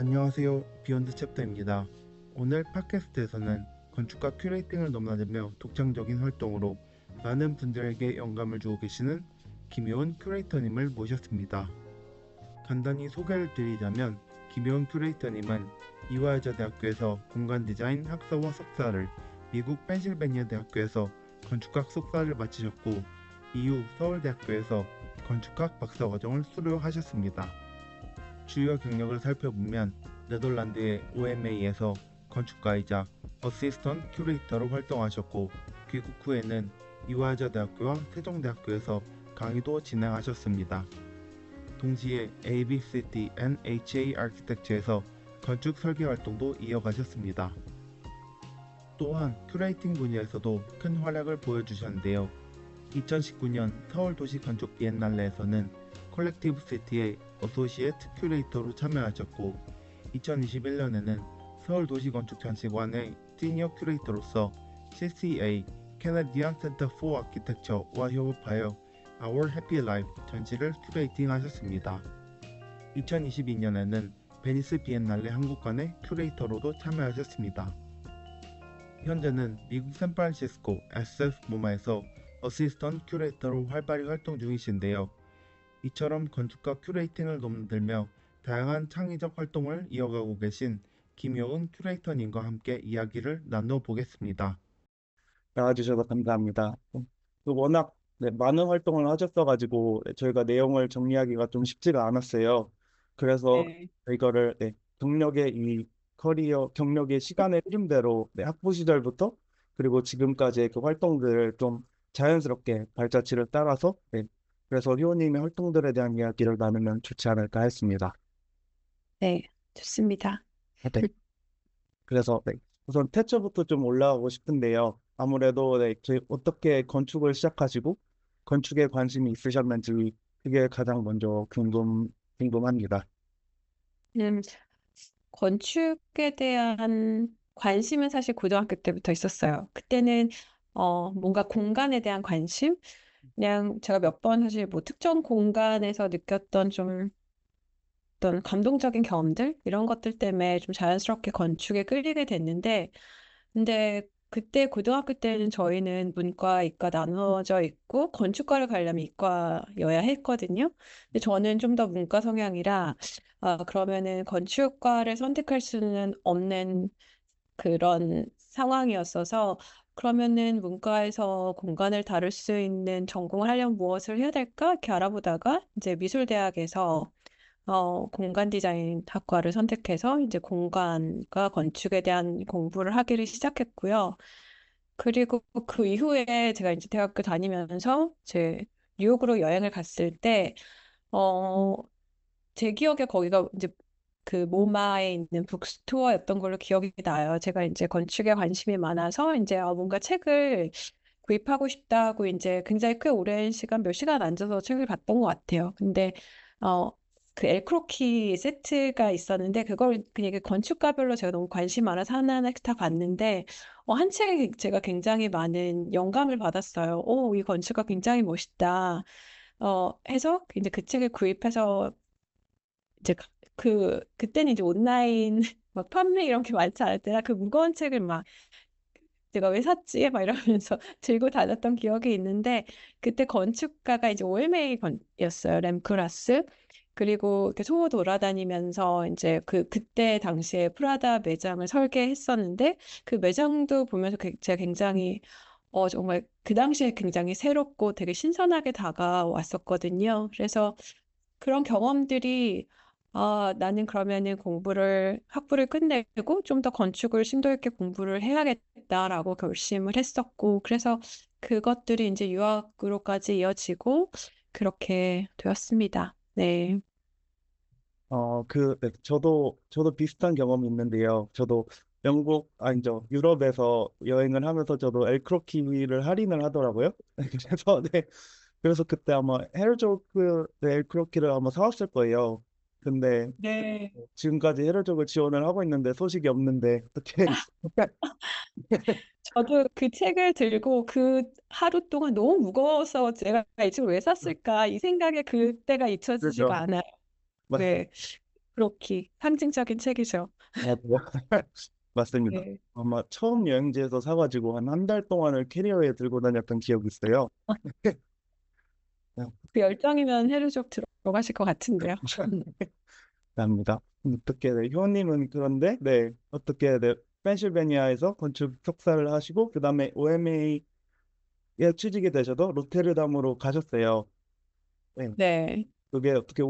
안녕하세요. 비욘드 챕터입니다. 오늘 팟캐스트에서는 건축가 큐레이팅을 넘나들며 독창적인 활동으로 많은 분들에게 영감을 주고 계시는 김효은 큐레이터님을 모셨습니다. 간단히 소개를 드리자면 김효은 큐레이터님은 이화여자 대학교에서 공간 디자인 학사와 석사를, 미국 펜실베니아 대학교에서 건축학 석사를 마치셨고 이후 서울대학교에서 건축학 박사과정을 수료하셨습니다. 주요 경력을 살펴보면 네덜란드의 OMA에서 건축가이자 어시스턴트 큐레이터로 활동하셨고, 귀국 후에는 이화여자대학교와 세종대학교에서 강의도 진행하셨습니다. 동시에 ABCT and HA 아키텍처에서 건축 설계 활동도 이어가셨습니다. 또한 큐레이팅 분야에서도 큰 활약을 보여주셨는데요. 2019년 서울도시건축 비엔날레에서는 컬렉티브 시티의 어소시에이트 큐레이터로 참여하셨고, 2021년에는 서울도시건축전시관의 시니어 큐레이터로서 CCA (Canadian Center for Architecture와 협업하여 Our Happy Life 전시를 큐레이팅하셨습니다. 2022년에는 베니스 비엔날레 한국관의 큐레이터로도 참여하셨습니다. 현재는 미국 샌프란시스코 SF 모마에서 어시스턴트 큐레이터로 활발히 활동 중이신데요. 이처럼 건축가 큐레이팅을 넘들며 다양한 창의적 활동을 이어가고 계신 김효은 큐레이터님과 함께 이야기를 나눠보겠습니다. 나와주셔서 감사합니다. 워낙 많은 활동을 하셨어가지고 저희가 내용을 정리하기가 좀 쉽지가 않았어요. 그래서 네. 이거를 경력의 이 커리어, 경력의 시간의 흐름대로 학부 시절부터 그리고 지금까지의 그 활동들을 좀 자연스럽게 발자취를 따라서 그래서 효님의 활동들에 대한 이야기를 나누면 좋지 않을까 했습니다. 네, 좋습니다. 네. 그래서 우선 태초부터 좀 올라가고 싶은데요. 아무래도 저희 어떻게 건축을 시작하시고 건축에 관심이 있으셨는지 그게 가장 먼저 궁금합니다. 음, 건축에 대한 관심은 사실 고등학교 때부터 있었어요. 그때는 뭔가 공간에 대한 관심? 그냥 제가 몇 번 사실 뭐 특정 공간에서 느꼈던 좀 어떤 감동적인 경험들? 이런 것들 때문에 좀 자연스럽게 건축에 끌리게 됐는데, 근데 그때 고등학교 때는 저희는 문과, 이과 나누어져 있고 건축과를 가려면 이과여야 했거든요. 근데 저는 좀 더 문과 성향이라 그러면은 건축과를 선택할 수는 없는 그런 상황이었어서 그러면은 문과에서 공간을 다룰 수 있는 전공을 하려면 무엇을 해야 될까? 이렇게 알아보다가 이제 미술대학에서 공간 디자인 학과를 선택해서 이제 공간과 건축에 대한 공부를 하기를 시작했고요. 그리고 그 이후에 제가 이제 대학교 다니면서 제 뉴욕으로 여행을 갔을 때, 어, 제 기억에 거기가 이제 그 모마에 있는 북스토어였던 걸로 기억이 나요. 제가 이제 건축에 관심이 많아서 이제 뭔가 책을 구입하고 싶다고 이제 굉장히 꽤 오랜 시간, 몇 시간 앉아서 책을 봤던 것 같아요. 근데 어, 그 엘크로키 세트가 있었는데 그걸 그냥 이게 건축가별로 제가 너무 관심 많아서 하나하나씩 다 봤는데 한 책에 제가 굉장히 많은 영감을 받았어요. 오, 이 건축가 굉장히 멋있다. 해서 이제 그 책을 구입해서 이제 그때는 이제 온라인 막 판매 이런 게 많지 않을 때라 그 무거운 책을 막 내가 왜 샀지? 막 이러면서 들고 다녔던 기억이 있는데 그때 건축가가 이제 오일메이건이었어요. 램크라스. 그리고 이렇게 소호 돌아다니면서 이제 그때 당시에 프라다 매장을 설계했었는데 그 매장도 보면서 제가 굉장히 정말 그 당시에 굉장히 새롭고 되게 신선하게 다가왔었거든요. 그래서 그런 경험들이 나는 그러면은 학부를 끝내고 좀 더 건축을 심도 있게 공부를 해야겠다라고 결심을 했었고, 그래서 그것들이 이제 유학으로까지 이어지고, 그렇게 되었습니다. 네. 저도 비슷한 경험이 있는데요. 저도 아니죠. 유럽에서 여행을 하면서 저도 엘크로키를 할인을 하더라고요. 그래서, 그래서 그때 아마 헤르조그 엘크로키를 아마 사왔을 거예요. 근데 네. 지금까지 헤르족을 지원을 하고 있는데 소식이 없는데 어떻게 저도 그 책을 들고 그 하루 동안 너무 무거워서 제가 이 책을 왜 샀을까 이 생각에 그때가 잊혀지지가 그죠? 않아요. 맞습니다. 네. 그렇기 상징적인 책이죠. 맞아요. 맞습니다. 네. 아마 처음 여행지에서 사가지고 한 달 동안을 캐리어에 들고 다녔던 기억이 있어요. 그 열정이면 해르족 들어가실 것 같은데요. 감사합니다. 어떻게, 네, 효님은 그런데, 네, 어떻게, 네, 펜실베니아에서 건축 석사를 하시고, 그 다음에 OMA에 취직이 되셔도 로테르담으로 가셨어요. 네, 네. 그게 어떻게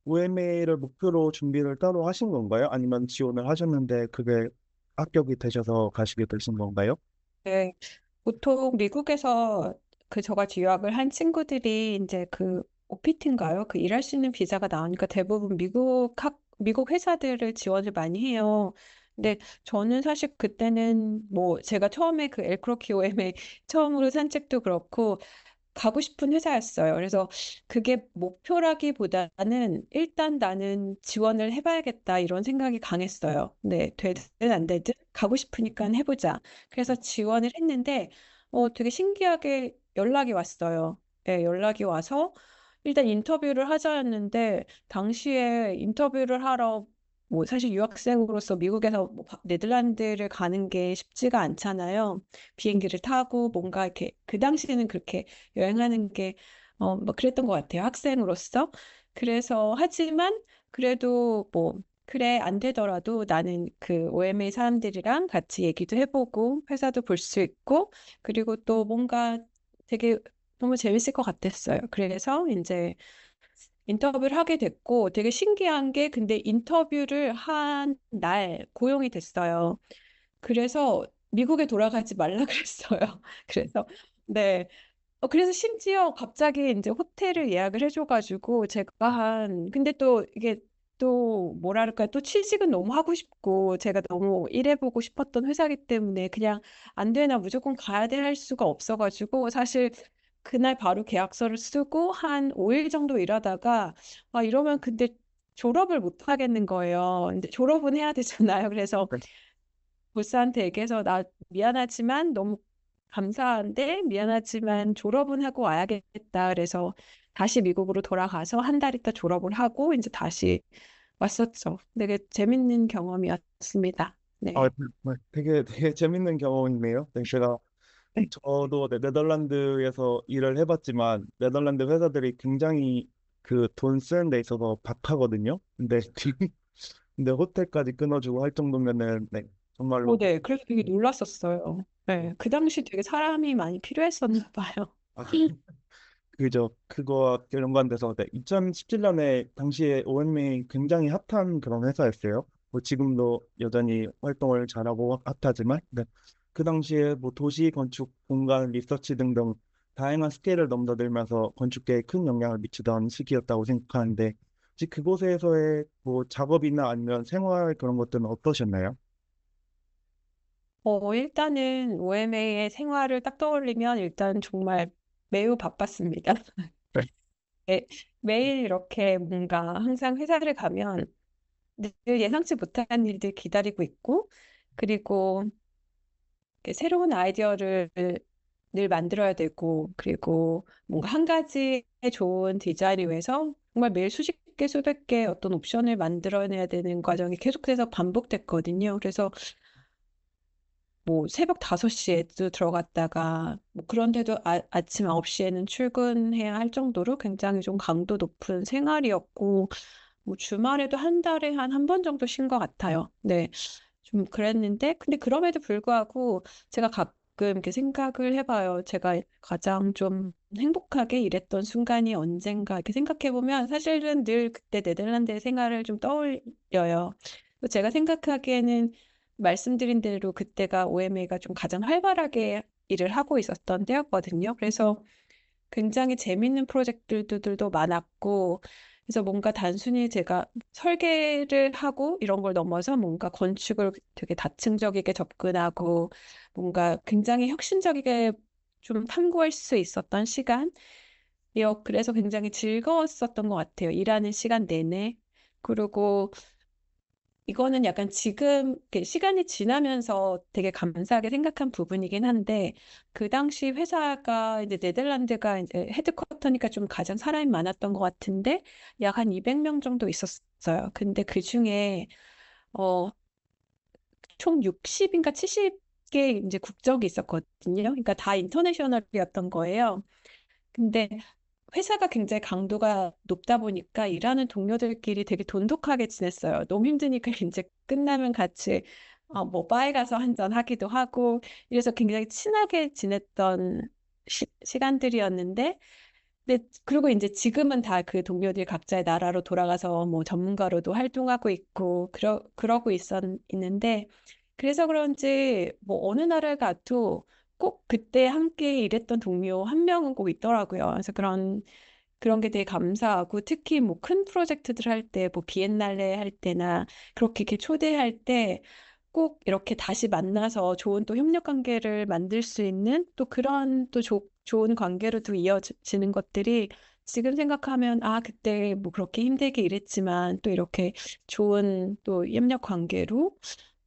OMA를 목표로 준비를 따로 하신 건가요? 아니면 지원을 하셨는데 그게 합격이 되셔서 가시게 되신 건가요? 네. 보통 미국에서 그 저같이 유학을 한 친구들이 이제 그 OPT인가요? 그 일할 수 있는 비자가 나오니까 대부분 미국 회사들을 지원을 많이 해요. 근데 저는 사실 그때는 뭐 제가 처음에 그 엘크로키 OMA 처음으로 산 책도 그렇고 가고 싶은 회사였어요. 그래서 그게 목표라기보다는 일단 나는 지원을 해봐야겠다 이런 생각이 강했어요. 네, 되든 안 되든 가고 싶으니까 해보자. 그래서 지원을 했는데 되게 신기하게 연락이 왔어요. 네, 연락이 와서 일단 인터뷰를 하자였는데 당시에 인터뷰를 하러 뭐 사실 유학생으로서 미국에서 뭐 네덜란드를 가는 게 쉽지가 않잖아요. 비행기를 타고 뭔가 이렇게 그 당시에는 그렇게 여행하는 게, 뭐 그랬던 것 같아요. 학생으로서. 그래서, 하지만, 그래도 뭐, 그래, 안 되더라도 나는 그 OMA 사람들이랑 같이 얘기도 해보고, 회사도 볼 수 있고, 그리고 또 뭔가 되게 너무 재밌을 것 같았어요. 그래서 이제 인터뷰를 하게 됐고, 되게 신기한 게, 근데 인터뷰를 한 날 고용이 됐어요. 그래서 미국에 돌아가지 말라 그랬어요. 그래서 네. 그래서 심지어 갑자기 이제 호텔을 예약을 해줘가지고 제가 근데 또 이게 또 뭐랄까 또 취직은 너무 하고 싶고 제가 너무 일해보고 싶었던 회사기 때문에 그냥 안 되나 무조건 가야 돼 할 수가 없어가지고 사실 그날 바로 계약서를 쓰고 한 5일 정도 일하다가 이러면 근데 졸업을 못 하겠는 거예요. 근데 졸업은 해야 되잖아요. 그래서 네. 보스한테 얘기해서 나 미안하지만 너무 감사한데 미안하지만 졸업은 하고 와야겠다. 그래서 다시 미국으로 돌아가서 한 달 있다 졸업을 하고 이제 다시 왔었죠. 되게 재밌는 경험이었습니다. 네. 되게 재밌는 경험이네요. 네, 네. 저도 네덜란드에서 일을 해봤지만, 네덜란드 회사들이 굉장히 그 돈 쓰는 데 있어서 박하거든요. 근데 호텔까지 끊어주고 할 정도면은, 네, 정말로. 네. 그래서 되게 놀랐었어요. 네. 그 당시 되게 사람이 많이 필요했었나 봐요. 아, 그죠. 그거와 연관돼서, 네, 2017년에 당시에 OMA 굉장히 핫한 그런 회사였어요. 뭐 지금도 여전히 활동을 잘하고 핫하지만, 네, 그 당시에 뭐 도시 건축, 공간 리서치 등등 다양한 스케일을 넘나들면서 건축계에 큰 영향을 미치던 시기였다고 생각하는데, 혹시 그곳에서의 뭐 작업이나 아니면 생활 그런 것들은 어떠셨나요? 일단은 OMA의 생활을 딱 떠올리면 일단 정말 매우 바빴습니다. 네. 네, 매일 이렇게 뭔가 항상 회사를 가면 늘 예상치 못한 일들 기다리고 있고, 그리고 이렇게 새로운 아이디어를 늘 만들어야 되고, 그리고 뭔가 한 가지의 좋은 디자인을 위해서 정말 매일 수십 개, 수백 개 어떤 옵션을 만들어내야 되는 과정이 계속해서 반복됐거든요. 그래서 뭐 새벽 5시에도 들어갔다가, 뭐 그런데도 아침 9시에는 출근해야 할 정도로 굉장히 좀 강도 높은 생활이었고, 뭐 주말에도 한 달에 한 번 정도 쉰 것 같아요. 네. 좀 그랬는데, 근데 그럼에도 불구하고 제가 가끔 이렇게 생각을 해봐요. 제가 가장 좀 행복하게 일했던 순간이 언젠가 이렇게 생각해보면 사실은 늘 그때 네덜란드의 생활을 좀 떠올려요. 제가 생각하기에는 말씀드린 대로 그때가 OMA가 좀 가장 활발하게 일을 하고 있었던 때였거든요. 그래서 굉장히 재밌는 프로젝트들도 많았고, 그래서 뭔가 단순히 제가 설계를 하고 이런 걸 넘어서 뭔가 건축을 되게 다층적이게 접근하고, 뭔가 굉장히 혁신적이게 좀 탐구할 수 있었던 시간이요. 그래서 굉장히 즐거웠었던 것 같아요. 일하는 시간 내내. 그리고 이거는 약간 지금 이렇게 시간이 지나면서 되게 감사하게 생각한 부분이긴 한데 그 당시 회사가 이제 네덜란드가 이제 헤드쿼터니까 좀 가장 사람이 많았던 것 같은데 약 한 200명 정도 있었어요. 근데 그 중에 어, 총 60인가 70개 이제 국적이 있었거든요. 그러니까 다 인터내셔널이었던 거예요. 근데 회사가 굉장히 강도가 높다 보니까 일하는 동료들끼리 되게 돈독하게 지냈어요. 너무 힘드니까 이제 끝나면 같이 뭐 바에 가서 한잔 하기도 하고 이래서 굉장히 친하게 지냈던 시간들이었는데 그리고 이제 지금은 다 그 동료들이 각자의 나라로 돌아가서 뭐 전문가로도 활동하고 있고 그러고 있는데 그래서 그런지 뭐 어느 나라를 가도 꼭 그때 함께 일했던 동료 한 명은 꼭 있더라고요. 그래서 그런 게 되게 감사하고 특히 뭐 큰 프로젝트들 할 때 뭐 비엔날레 할 때나 그렇게 이렇게 초대할 때 꼭 이렇게 다시 만나서 좋은 또 협력 관계를 만들 수 있는 또 그런 또 좋은 관계로 또 이어지는 것들이 지금 생각하면 그때 뭐 그렇게 힘들게 일했지만 또 이렇게 좋은 또 협력 관계로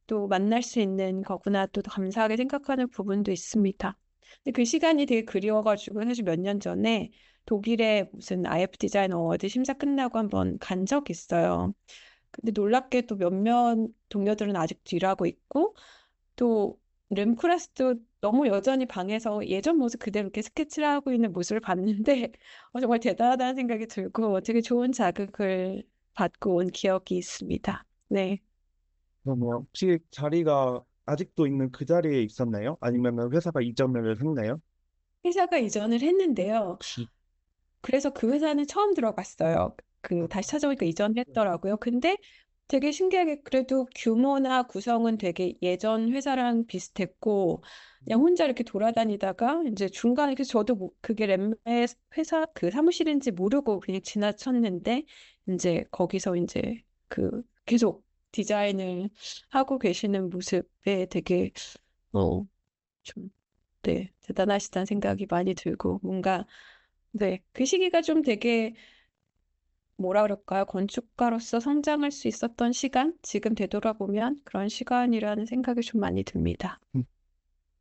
또 만날 수 있는 거구나 또 감사하게 생각하는 부분도 있습니다. 근데 그 시간이 되게 그리워가지고 사실 몇 년 전에 독일의 무슨 IF 디자인 어워드 심사 끝나고 한번 간 적 있어요. 근데 놀랍게도 몇몇 동료들은 아직도 일하고 있고 또 렘쿠라스도 너무 여전히 방에서 예전 모습 그대로 이렇게 스케치를 하고 있는 모습을 봤는데 정말 대단하다는 생각이 들고 되게 좋은 자극을 받고 온 기억이 있습니다. 네. 그럼 뭐 혹시 자리가 아직도 있는 그 자리에 있었나요? 아니면 회사가 이전을 했나요? 회사가 이전을 했는데요. 그래서 그 회사는 처음 들어갔어요. 다시 찾아보니까 이전했더라고요. 근데 되게 신기하게 그래도 규모나 구성은 되게 예전 회사랑 비슷했고 그냥 혼자 이렇게 돌아다니다가 이제 중간에 그래서 저도 그게 램의 회사 그 사무실인지 모르고 그냥 지나쳤는데 이제 거기서 이제 계속 디자인을 하고 계시는 모습에 되게 어, 좀 네, 대단하시다는 생각이 많이 들고 뭔가 네, 그 시기가 좀 되게 뭐라 그럴까요? 건축가로서 성장할 수 있었던 시간? 지금 되돌아보면 그런 시간이라는 생각이 좀 많이 듭니다. 음,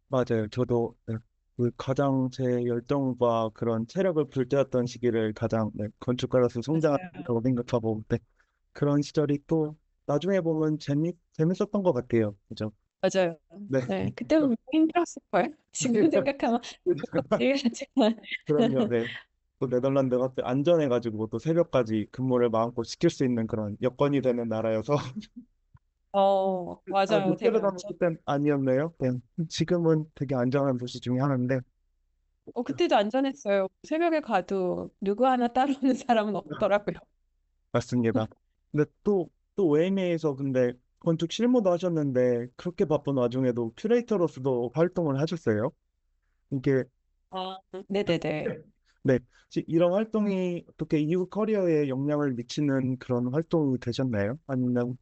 맞아요. 저도 네, 그 가장 제 열정과 그런 체력을 불태웠던 시기를 가장 네, 건축가로서 맞아요. 성장했다고 생각하고 네, 그런 시절이 또 나중에 보면 재밌었던 것 같아요. 그죠? 맞아요. 네. 네, 그때 보면 힘들었을 거예요. 지금 생각하면 얘기하지만 그럼요. 네. 또 네덜란드가 또 안전해가지고 또 새벽까지 근무를 마음껏 시킬 수 있는 그런 여건이 되는 나라여서 맞아요. 되게 롯데르담은 안전. 그땐 아니었네요. 네. 지금은 되게 안전한 도시 중에 하나인데 그때도 안전했어요. 새벽에 가도 누구 하나 따라오는 사람은 없더라고요. 맞습니다. 근데 또 OMA에서 근데 건축 실무도 하셨는데 그렇게 바쁜 와중에도 큐레이터로서도 활동을 하셨어요. 이게 네네네. 네, 혹시 이런 활동이 어떻게 이후 커리어에 영향을 미치는 그런 활동이 되셨나요? 아니면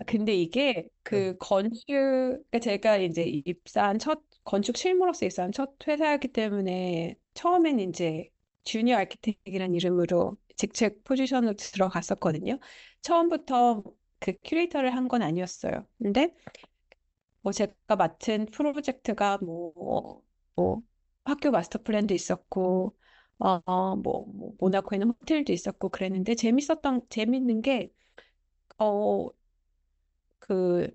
근데 이게 그러니까 제가 이제 입사한 첫 건축 실무로서 입사한 첫 회사였기 때문에 처음엔 이제 주니어 아키텍이라는 이름으로 직책 포지션으로 들어갔었거든요. 처음부터 그 큐레이터를 한 건 아니었어요. 근데 뭐 제가 맡은 프로젝트가 뭐 학교 마스터 플랜도 있었고 뭐 모나코에는 호텔도 있었고 그랬는데 재밌는 게 어, 그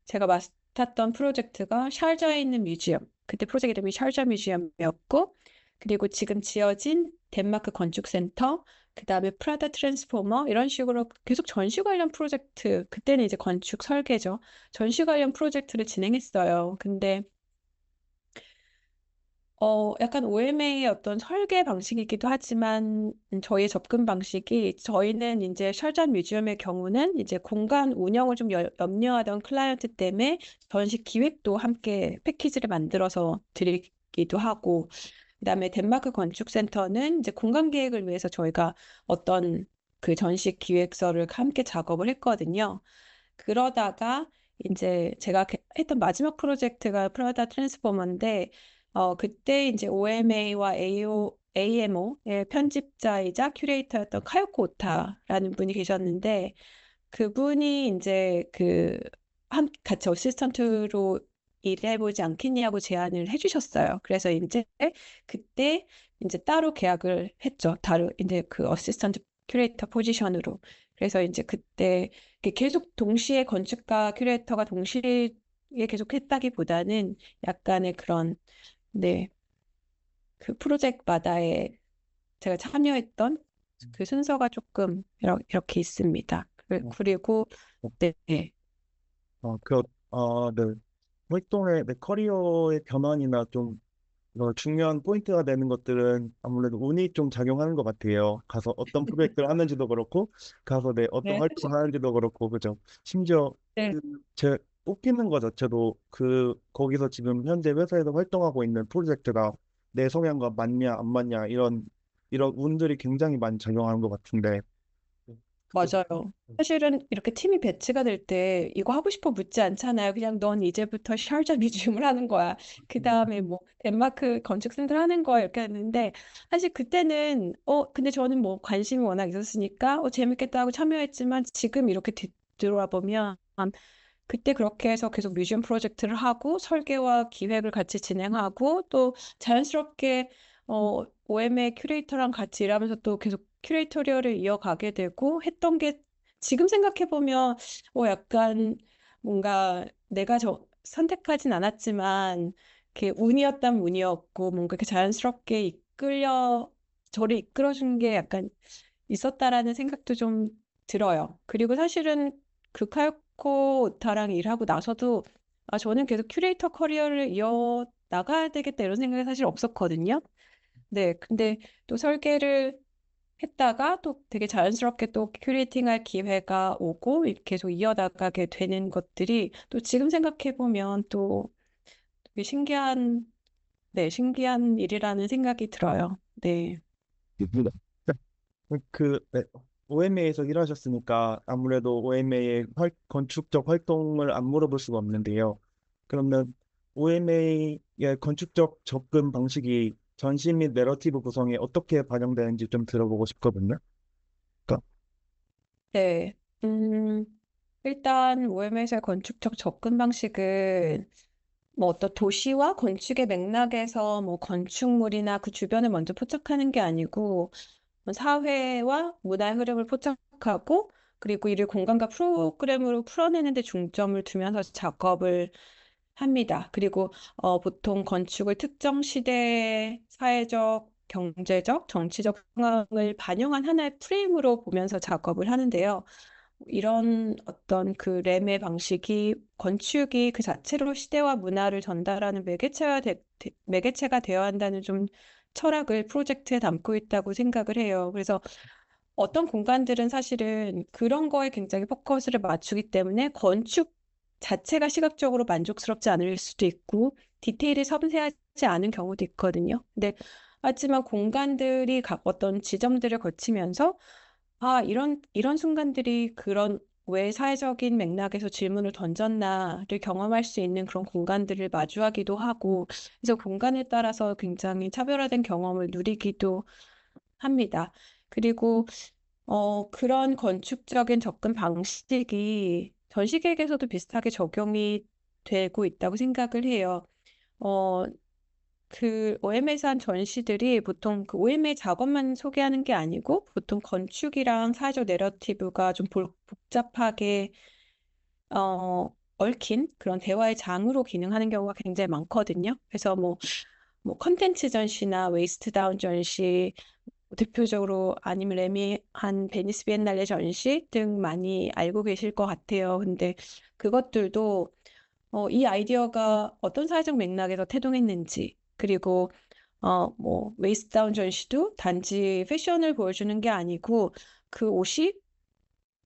제가 맡았던 프로젝트가 샤르자에 있는 뮤지엄. 그때 프로젝트 이름이 샤르자 뮤지엄이었고, 그리고 지금 지어진 덴마크 건축센터, 그 다음에 프라다 트랜스포머 이런 식으로 계속 전시 관련 프로젝트. 그때는 이제 건축 설계죠. 전시 관련 프로젝트를 진행했어요. 근데 약간 OMA의 어떤 설계 방식이기도 하지만 저희의 접근 방식이 저희는 이제 셜전 뮤지엄의 경우는 이제 공간 운영을 좀 염려하던 클라이언트 때문에 전시 기획도 함께 패키지를 만들어서 드리기도 하고 그다음에 덴마크 건축센터는 이제 공간 계획을 위해서 저희가 어떤 그 전시 기획서를 함께 작업을 했거든요. 그러다가 이제 제가 했던 마지막 프로젝트가 프라다 트랜스포머인데 그때 이제 OMA와 AMO의 편집자이자 큐레이터였던 카요코 오타라는 분이 계셨는데 그분이 이제 같이 어시스턴트로 일해보지 않겠냐고 제안을 해주셨어요. 그래서 이제 그때 이제 따로 계약을 했죠. 다른 이제 그 어시스턴트 큐레이터 포지션으로. 그래서 이제 그때 이렇게 계속 동시에 건축가 큐레이터가 동시에 계속 했다기보다는 약간의 그런 네, 그 프로젝트마다의 제가 참여했던 그 순서가 조금 이렇게 있습니다. 어, 그리고 네, 네. 그, 네. 활동의 내 커리어의 변환이나 좀 중요한 포인트가 되는 것들은 아무래도 운이 좀 작용하는 것 같아요. 가서 어떤 프로젝트를 하는지도 그렇고, 가서 내 어떤 네, 활동을 하는지도 그렇고, 그죠? 심지어 네, 제 뽑히는 것 자체도 거기서 지금 현재 회사에서 활동하고 있는 프로젝트가 내 성향과 맞냐, 안 맞냐, 이런 운들이 굉장히 많이 작용하는 것 같은데, 그- 맞아요. 사실은 이렇게 팀이 배치가 될 때 이거 하고 싶어 묻지 않잖아요. 그냥 넌 이제부터 샤르자 뮤지엄을 하는 거야. 그 다음에 뭐 덴마크 건축센터 하는 거야. 이렇게 했는데 사실 그때는 근데 저는 뭐 관심이 워낙 있었으니까 재밌겠다 하고 참여했지만 지금 이렇게 뒤돌아 보면 그때 그렇게 해서 계속 뮤지엄 프로젝트를 하고 설계와 기획을 같이 진행하고 또 자연스럽게 OM의 큐레이터랑 같이 일하면서 또 계속 큐레이터리얼을 이어가게 되고 했던 게 지금 생각해 보면 약간 뭔가 내가 선택하진 않았지만 이렇게 운이었다면 운이었고 뭔가 이렇게 자연스럽게 저를 이끌어준 게 약간 있었다라는 생각도 좀 들어요. 그리고 사실은 그 카요코 오타랑 일하고 나서도 저는 계속 큐레이터 커리어를 이어 나가야 되겠다 이런 생각이 사실 없었거든요. 네, 근데 또 설계를 했다가 또 되게 자연스럽게 또 큐레이팅할 기회가 오고 계속 이어나가게 되는 것들이 또 지금 생각해 보면 또 되게 신기한 일이라는 생각이 들어요. 네. 네, OMA에서 일하셨으니까 아무래도 OMA의 건축적 활동을 안 물어볼 수가 없는데요. 그러면 OMA의 건축적 접근 방식이 전시 및 내러티브 구성에 어떻게 반영되는지 좀 들어보고 싶거든요. 그러니까, 네. 음, 일단 OMS의 건축적 접근 방식은 뭐 어떤 도시와 건축의 맥락에서 뭐 건축물이나 그 주변을 먼저 포착하는 게 아니고 뭐 사회와 문화의 흐름을 포착하고 그리고 이를 공간과 프로그램으로 풀어내는 데 중점을 두면서 작업을 합니다. 그리고 보통 건축을 특정 시대의 사회적, 경제적, 정치적 상황을 반영한 하나의 프레임으로 보면서 작업을 하는데요. 이런 어떤 그 램의 방식이 건축이 그 자체로 시대와 문화를 전달하는 매개체가 되어야 한다는 좀 철학을 프로젝트에 담고 있다고 생각을 해요. 그래서 어떤 공간들은 사실은 그런 거에 굉장히 포커스를 맞추기 때문에 건축 자체가 시각적으로 만족스럽지 않을 수도 있고 디테일이 섬세하지 않은 경우도 있거든요. 근데 하지만 공간들이 각 어떤 지점들을 거치면서 이런 순간들이 그런 왜 사회적인 맥락에서 질문을 던졌나를 경험할 수 있는 그런 공간들을 마주하기도 하고, 그래서 공간에 따라서 굉장히 차별화된 경험을 누리기도 합니다. 그리고 그런 건축적인 접근 방식이 전시계획에서도 비슷하게 적용이 되고 있다고 생각을 해요. 어, 그 OM에서 한 전시들이 보통 그 OM의 작업만 소개하는 게 아니고 보통 건축이랑 사회적 내러티브가 좀 복잡하게 얽힌 그런 대화의 장으로 기능하는 경우가 굉장히 많거든요. 그래서 뭐 컨텐츠 전시나 웨이스트 다운 전시, 대표적으로 아니면 레미한 베니스 비엔날레 전시 등 많이 알고 계실 것 같아요. 근데 그것들도 이 아이디어가 어떤 사회적 맥락에서 태동했는지, 그리고 뭐 웨이스트 다운 전시도 단지 패션을 보여주는 게 아니고 그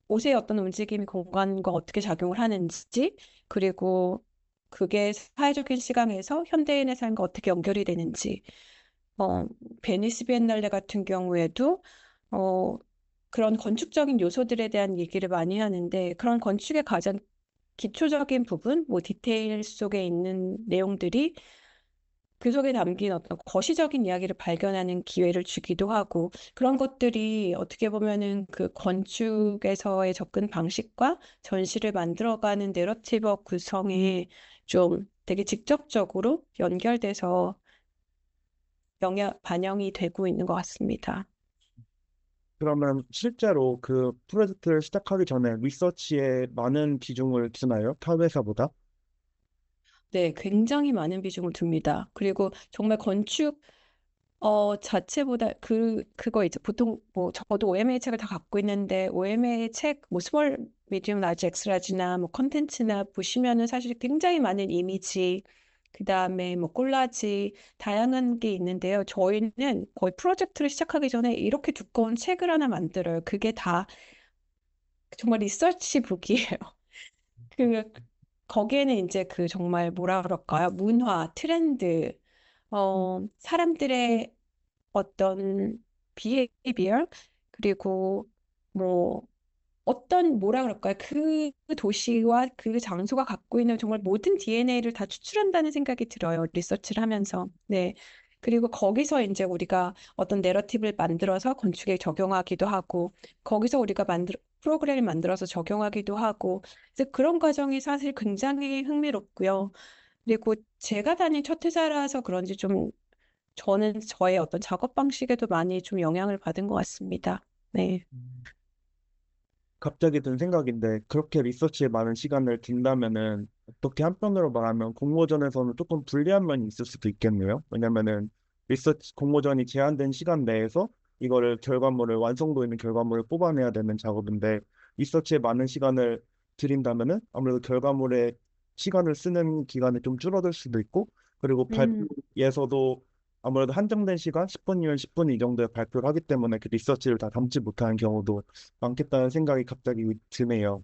옷의 어떤 움직임이 공간과 어떻게 작용을 하는지, 그리고 그게 사회적인 시각에서 현대인의 삶과 어떻게 연결이 되는지, 어, 베니스 비엔날레 같은 경우에도 어, 그런 건축적인 요소들에 대한 얘기를 많이 하는데 그런 건축의 가장 기초적인 부분, 뭐 디테일 속에 있는 내용들이 그 속에 담긴 어떤 거시적인 이야기를 발견하는 기회를 주기도 하고 그런 것들이 어떻게 보면은 그 건축에서의 접근 방식과 전시를 만들어가는 내러티브 구성에 좀 되게 직접적으로 연결돼서 반영이 되고 있는 것 같습니다. 그러면 실제로 그 프로젝트를 시작하기 전에 리서치에 많은 비중을 두나요? 타 회사보다? 네, 굉장히 많은 비중을 둡니다. 그리고 정말 건축 자체보다 그거 이제 보통 뭐 저도 OMA 책을 다 갖고 있는데 OMA 책 뭐 스몰, 미디움, 라지, 엑스라지나 뭐 컨텐츠나 보시면은 사실 굉장히 많은 이미지 그다음에 뭐 콜라지 다양한 게 있는데요. 저희는 거의 프로젝트를 시작하기 전에 이렇게 두꺼운 책을 하나 만들어요. 그게 다 정말 리서치북이에요. 그 거기에는 이제 그 정말 뭐라 그럴까요? 문화, 트렌드, 사람들의 어떤 비헤이비어 그리고 뭐 어떤 뭐라 그럴까요? 그 도시와 그 장소가 갖고 있는 정말 모든 DNA를 다 추출한다는 생각이 들어요. 리서치를 하면서. 네. 그리고 거기서 이제 우리가 어떤 내러티브를 만들어서 건축에 적용하기도 하고 거기서 우리가 프로그램을 만들어서 적용하기도 하고 그래서 그런 과정이 사실 굉장히 흥미롭고요. 그리고 제가 다닌 첫 회사라서 그런지 좀 저는 저의 어떤 작업 방식에도 많이 좀 영향을 받은 것 같습니다. 네. 갑자기 든 생각인데 그렇게 리서치에 많은 시간을 든다면은 어떻게 한편으로 말하면 공모전에서는 조금 불리한 면이 있을 수도 있겠네요. 왜냐면은 리서치 공모전이 제한된 시간 내에서 이거를 결과물을 완성도 있는 결과물을 뽑아내야 되는 작업인데 리서치에 많은 시간을 들인다면은 아무래도 결과물에 시간을 쓰는 기간이 좀 줄어들 수도 있고 그리고 음, 발표에서도 아무래도 한정된 시간 10분이면 10분 이 정도에 발표를 하기 때문에 그 리서치를 다 담지 못하는 경우도 많겠다는 생각이 갑자기 드네요.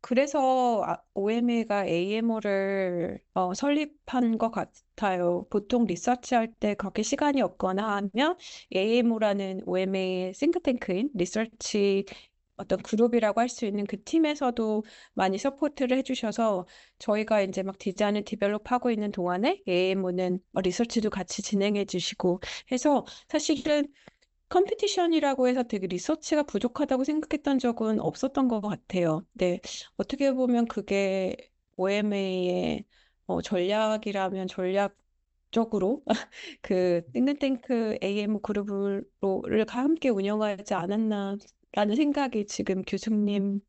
그래서 OMA가 AMO를 설립한 것 같아요. 보통 리서치할 때 그렇게 시간이 없거나 하면 AMO라는 OMA의 싱크탱크인 리서치 어떤 그룹이라고 할 수 있는 그 팀에서도 많이 서포트를 해주셔서 저희가 이제 막 디자인을 디벨롭하고 있는 동안에 AMO는 리서치도 같이 진행해 주시고 해서 사실은 컴피티션이라고 해서 되게 리서치가 부족하다고 생각했던 적은 없었던 것 같아요. 네, 어떻게 보면 그게 OMA의 전략이라면 전략적으로 그 띵크탱크 AM 그룹을 함께 운영하지 않았나라는 생각이 지금 교수님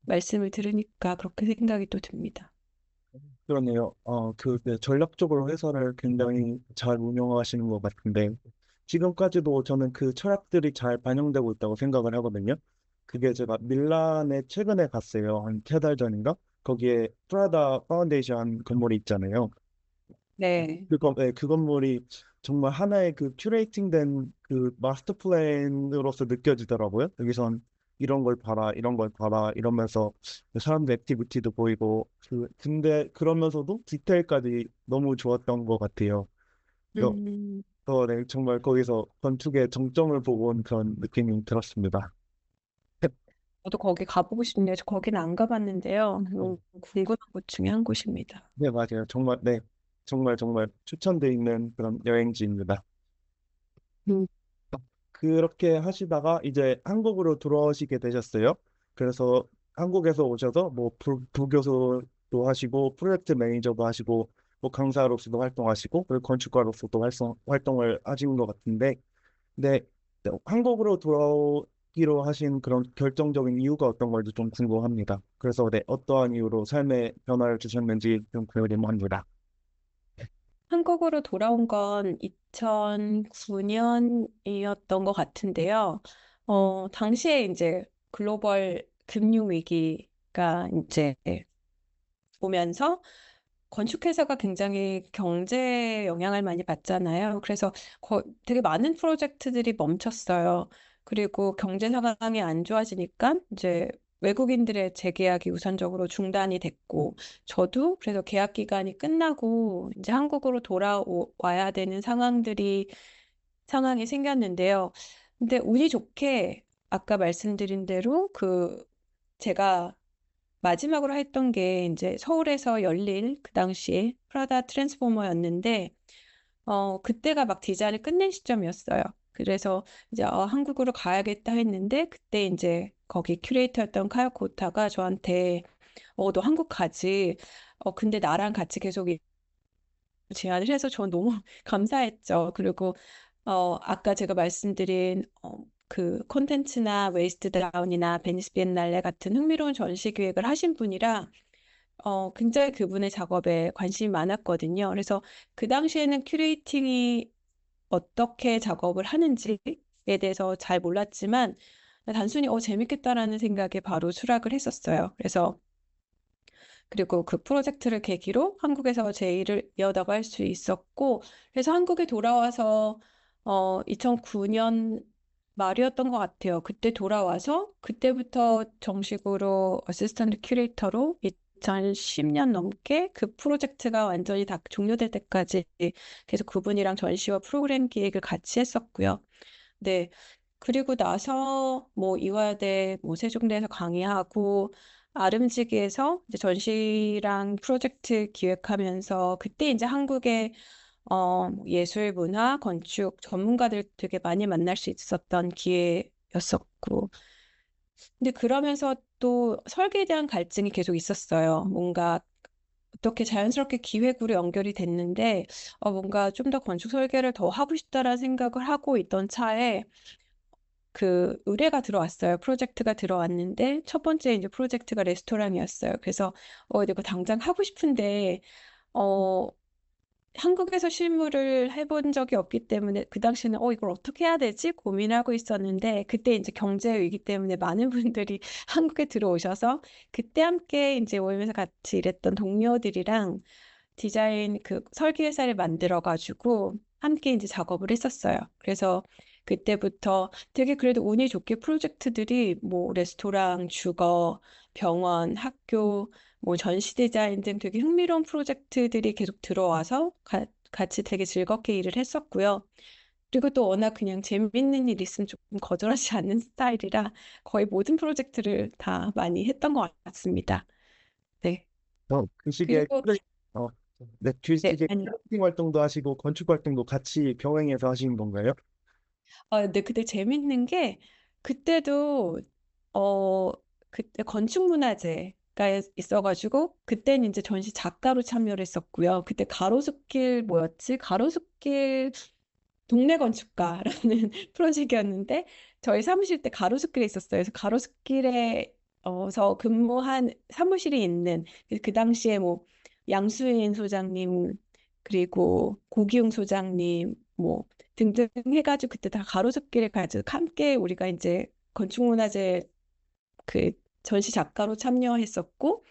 말씀을 들으니까 그렇게 생각이 또 듭니다. 그러네요. 네, 전략적으로 회사를 굉장히 잘 운영하시는 것 같은데, 지금까지도 저는 그 철학들이 잘 반영되고 있다고 생각을 하거든요. 그게 제가 밀란에 최근에 갔어요. 한 3달 전인가? 거기에 프라다 파운데이션 건물이 있잖아요. 네. 네, 그 건물이 정말 하나의 그 큐레이팅된 그 마스터 플랜으로서 느껴지더라고요. 여기선 이런 걸 봐라, 이런 걸 봐라, 이러면서 사람들 액티비티도 보이고, 근데 그러면서도 디테일까지 너무 좋았던 것 같아요. 그래서 음, 네, 정말 거기서 건축의 정점을 보고 온 그런 느낌이 들었습니다. 저도 거기 가보고 싶네요. 저 거기는 안 가봤는데요. 너무 궁금한 곳 중에 한 곳입니다. 네, 맞아요. 정말, 네, 정말 추천드리는 그런 여행지입니다. 음. 그렇게 하시다가 이제 한국으로 돌아오시게 되셨어요. 그래서 한국에서 오셔서 뭐 부교수도 하시고 프로젝트 매니저도 하시고 뭐 강사로서도 활동하시고 그리고 건축가로서도 활동을 하신 것 같은데 네, 네, 한국으로 돌아오기로 하신 그런 결정적인 이유가 어떤 건지 좀 궁금합니다. 그래서 네, 어떠한 이유로 삶의 변화를 주셨는지 좀 궁금합니다. 한국으로 돌아온 건 2009년이었던 것 같은데요. 당시에 이제 글로벌 금융 위기가 이제 오면서 건축회사가 굉장히 경제에 영향을 많이 받잖아요. 그래서 되게 많은 프로젝트들이 멈췄어요. 그리고 경제 상황이 안 좋아지니까 이제 외국인들의 재계약이 우선적으로 중단이 됐고, 저도 그래서 계약 기간이 끝나고 이제 한국으로 돌아와야 되는 상황이 생겼는데요. 근데 운이 좋게 아까 말씀드린 대로 제가 마지막으로 했던 게 이제 서울에서 열릴 그 당시에 프라다 트랜스포머였는데 그때가 막 디자인을 끝낸 시점이었어요. 그래서 이제 한국으로 가야겠다 했는데 그때 이제 거기 큐레이터였던 카요 코타가 저한테 너 한국 가지. 근데 나랑 같이 계속 제안을 해서 전 너무 감사했죠. 그리고 아까 제가 말씀드린 그 콘텐츠나 웨이스트 다운이나 베니스 비엔날레 같은 흥미로운 전시 기획을 하신 분이라 굉장히 그분의 작업에 관심이 많았거든요. 그래서 그 당시에는 큐레이팅이 어떻게 작업을 하는지에 대해서 잘 몰랐지만 단순히 재밌겠다라는 생각에 바로 수락을 했었어요. 그래서 그리고 그 프로젝트를 계기로 한국에서 제 일을 이어나갈 수 있었고, 그래서 한국에 돌아와서 2009년 말이었던 것 같아요. 그때 돌아와서 그때부터 정식으로 어시스턴트 큐레이터로 2010년 넘게 그 프로젝트가 완전히 다 종료될 때까지 계속 그분이랑 전시와 프로그램 기획을 같이 했었고요. 네. 그리고 나서 뭐 이화여대 뭐 세종대에서 강의하고 아름지기에서 이제 전시랑 프로젝트 기획하면서 그때 이제 한국의 뭐 예술, 문화, 건축 전문가들 되게 많이 만날 수 있었던 기회였었고 근데 그러면서 또 설계에 대한 갈증이 계속 있었어요. 뭔가 어떻게 자연스럽게 기획으로 연결이 됐는데 뭔가 좀 더 건축 설계를 더 하고 싶다라는 생각을 하고 있던 차에 그 의뢰가 들어왔어요. 프로젝트가 들어왔는데 첫 번째 이제 프로젝트가 레스토랑이었어요. 그래서 이거 당장 하고 싶은데 어 한국에서 실무를 해본 적이 없기 때문에 그 당시에는 이걸 어떻게 해야 되지? 고민하고 있었는데 그때 이제 경제 위기 때문에 많은 분들이 한국에 들어오셔서 그때 함께 이제 오염에서 같이 일했던 동료들이랑 디자인 그 설계 회사를 만들어 가지고 함께 이제 작업을 했었어요. 그래서 그때부터 되게 그래도 운이 좋게 프로젝트들이 뭐 레스토랑, 주거, 병원, 학교, 뭐 전시 디자인 등 되게 흥미로운 프로젝트들이 계속 들어와서 같이 되게 즐겁게 일을 했었고요. 그리고 또 워낙 그냥 재밌는 일 있으면 조금 거절하지 않는 스타일이라 거의 모든 프로젝트를 다 많이 했던 것 같습니다. 네. 그 시기에 그리고 어, 네, 그 네, 시기에 아니 큐레이팅 활동도 하시고 건축 활동도 같이 병행해서 하시는 건가요? 근데 그때 재밌는 게 그때도 어 그때 건축문화제가 있어가지고 그때는 이제 전시 작가로 참여를 했었고요. 그때 가로수길 뭐였지? 가로수길 동네 건축가라는 프로젝트였는데 저희 사무실 때 가로수길에 있었어요. 그래서 가로수길에 서 근무한 사무실이 있는 그 당시에 뭐 양수인 소장님 그리고 고기웅 소장님 뭐 등등 해가지고 그때 다 가로수길에 가지고 함께 우리가 이제 건축문화제 그 전시 작가로 참여했었고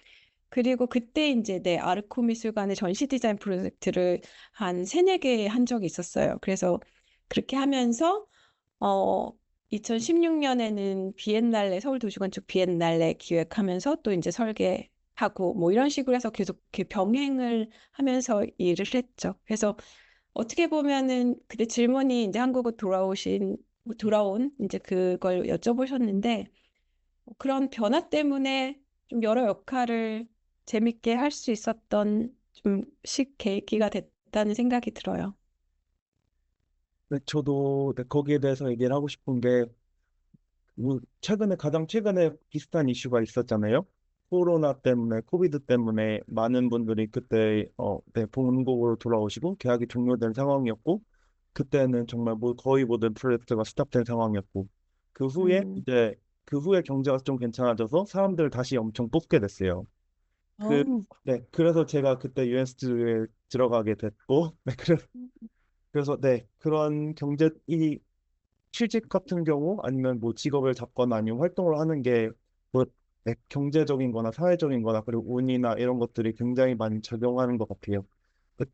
그리고 그때 이제 아르코 미술관의 전시 디자인 프로젝트를 한 세네 개 한 적이 있었어요. 그래서 그렇게 하면서 어 2016년에는 비엔날레 서울도시건축 비엔날레 기획하면서 또 이제 설계하고 뭐 이런 식으로 해서 계속 이렇게 병행을 하면서 일을 했죠. 그래서 어떻게 보면은 그때 질문이 이제 한국으로 돌아온 이제 그걸 여쭤보셨는데 그런 변화 때문에 좀 여러 역할을 재밌게 할 수 있었던 계기가 됐다는 생각이 들어요. 네, 저도 네, 거기에 대해서 얘기를 하고 싶은 게 가장 최근에 비슷한 이슈가 있었잖아요. 코로나 때문에, 코비드 때문에 많은 분들이 그때 네, 본국으로 돌아오시고 계약이 종료된 상황이었고, 그때는 정말 거의 모든 프로젝트가 스탑된 상황이었고, 그 후에 음, 이제 그 후에 경제가 좀 괜찮아져서 사람들 다시 엄청 뽑게 됐어요. 그, 어, 네, 그래서 제가 그때 유엔스트에 들어가게 됐고, 네, 그래서 네, 그런 이 취직 같은 경우 아니면 뭐 직업을 잡거나 아니면 활동을 하는 게뭐 경제적인 거나 사회적인 거나 그리고 운이나 이런 것들이 굉장히 많이 작용하는 것 같아요.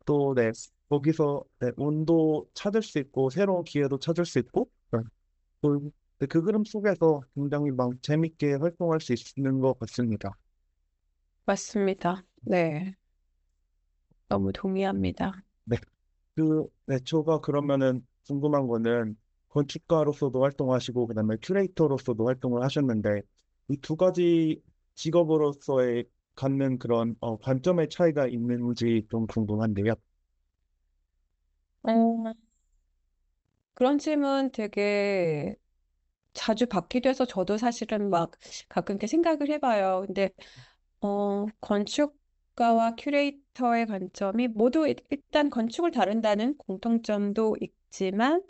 또 네, 거기서 네, 운도 찾을 수 있고 새로운 기회도 찾을 수 있고 그 흐름 속에서 굉장히 막 재밌게 활동할 수 있는 것 같습니다. 맞습니다. 네, 너무 동의합니다. 네, 네, 저가 그러면은 궁금한 거는 건축가로서도 활동하시고 그다음에 큐레이터로서도 활동을 하셨는데 이 두 가지 직업으로서의 갖는 그런 관점의 차이가 있는지 좀 궁금한데요. 어, 그런 질문 되게 자주 받기도 해서 저도 사실은 막 가끔 이렇게 생각을 해봐요. 근데 건축가와 큐레이터의 관점이 모두 일단 건축을 다룬다는 공통점도 있지만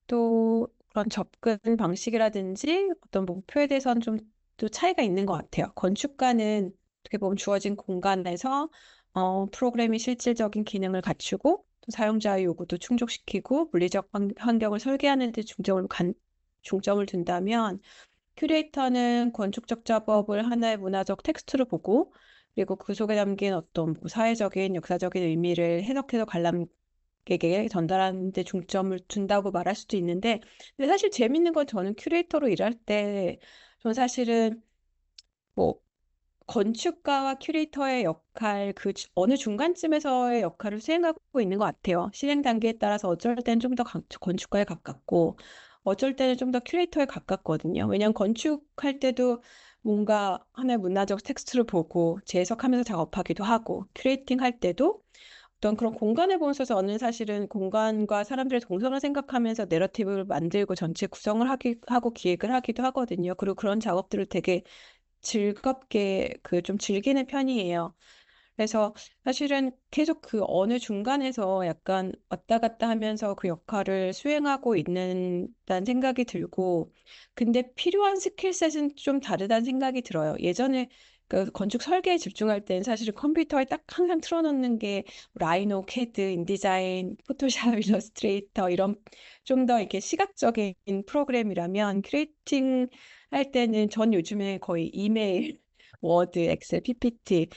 또 그런 접근 방식이라든지 어떤 목표에 대해서는 좀 또 차이가 있는 것 같아요. 건축가는 어떻게 보면 주어진 공간에서 프로그램이 실질적인 기능을 갖추고 또 사용자의 요구도 충족시키고 물리적 환경을 설계하는 데 중점을 둔다면 큐레이터는 건축적 작업을 하나의 문화적 텍스트로 보고 그리고 그 속에 담긴 어떤 뭐 사회적인, 역사적인 의미를 해석해서 관람객에게 전달하는 데 중점을 둔다고 말할 수도 있는데 근데 사실 재밌는 건 저는 큐레이터로 일할 때 저는 사실은 뭐 건축가와 큐레이터의 역할, 어느 중간쯤에서의 역할을 수행하고 있는 것 같아요. 실행 단계에 따라서 어쩔 때는 좀 더 건축가에 가깝고, 어쩔 때는 좀 더 큐레이터에 가깝거든요. 왜냐하면 건축할 때도 뭔가 하나의 문화적 텍스트를 보고 재해석하면서 작업하기도 하고, 큐레이팅 할 때도 어떤 그런 공간을 보면서 저는 사실은 공간과 사람들의 동선을 생각하면서 내러티브를 만들고 전체 구성을 하고 기획을 하기도 하거든요. 그리고 그런 작업들을 되게 즐겁게 좀 즐기는 편이에요. 그래서 사실은 계속 그 어느 중간에서 약간 왔다 갔다 하면서 그 역할을 수행하고 있는다는 생각이 들고, 근데 필요한 스킬셋은 좀 다르다는 생각이 들어요. 예전에 그 건축 설계에 집중할 때는 사실은 컴퓨터에 딱 항상 틀어놓는 게 라이노, 캐드, 인디자인, 포토샵, 일러스트레이터 이런 좀 더 이렇게 시각적인 프로그램이라면 크리에이팅 할 때는 전 요즘에 거의 이메일, 워드, 엑셀, PPT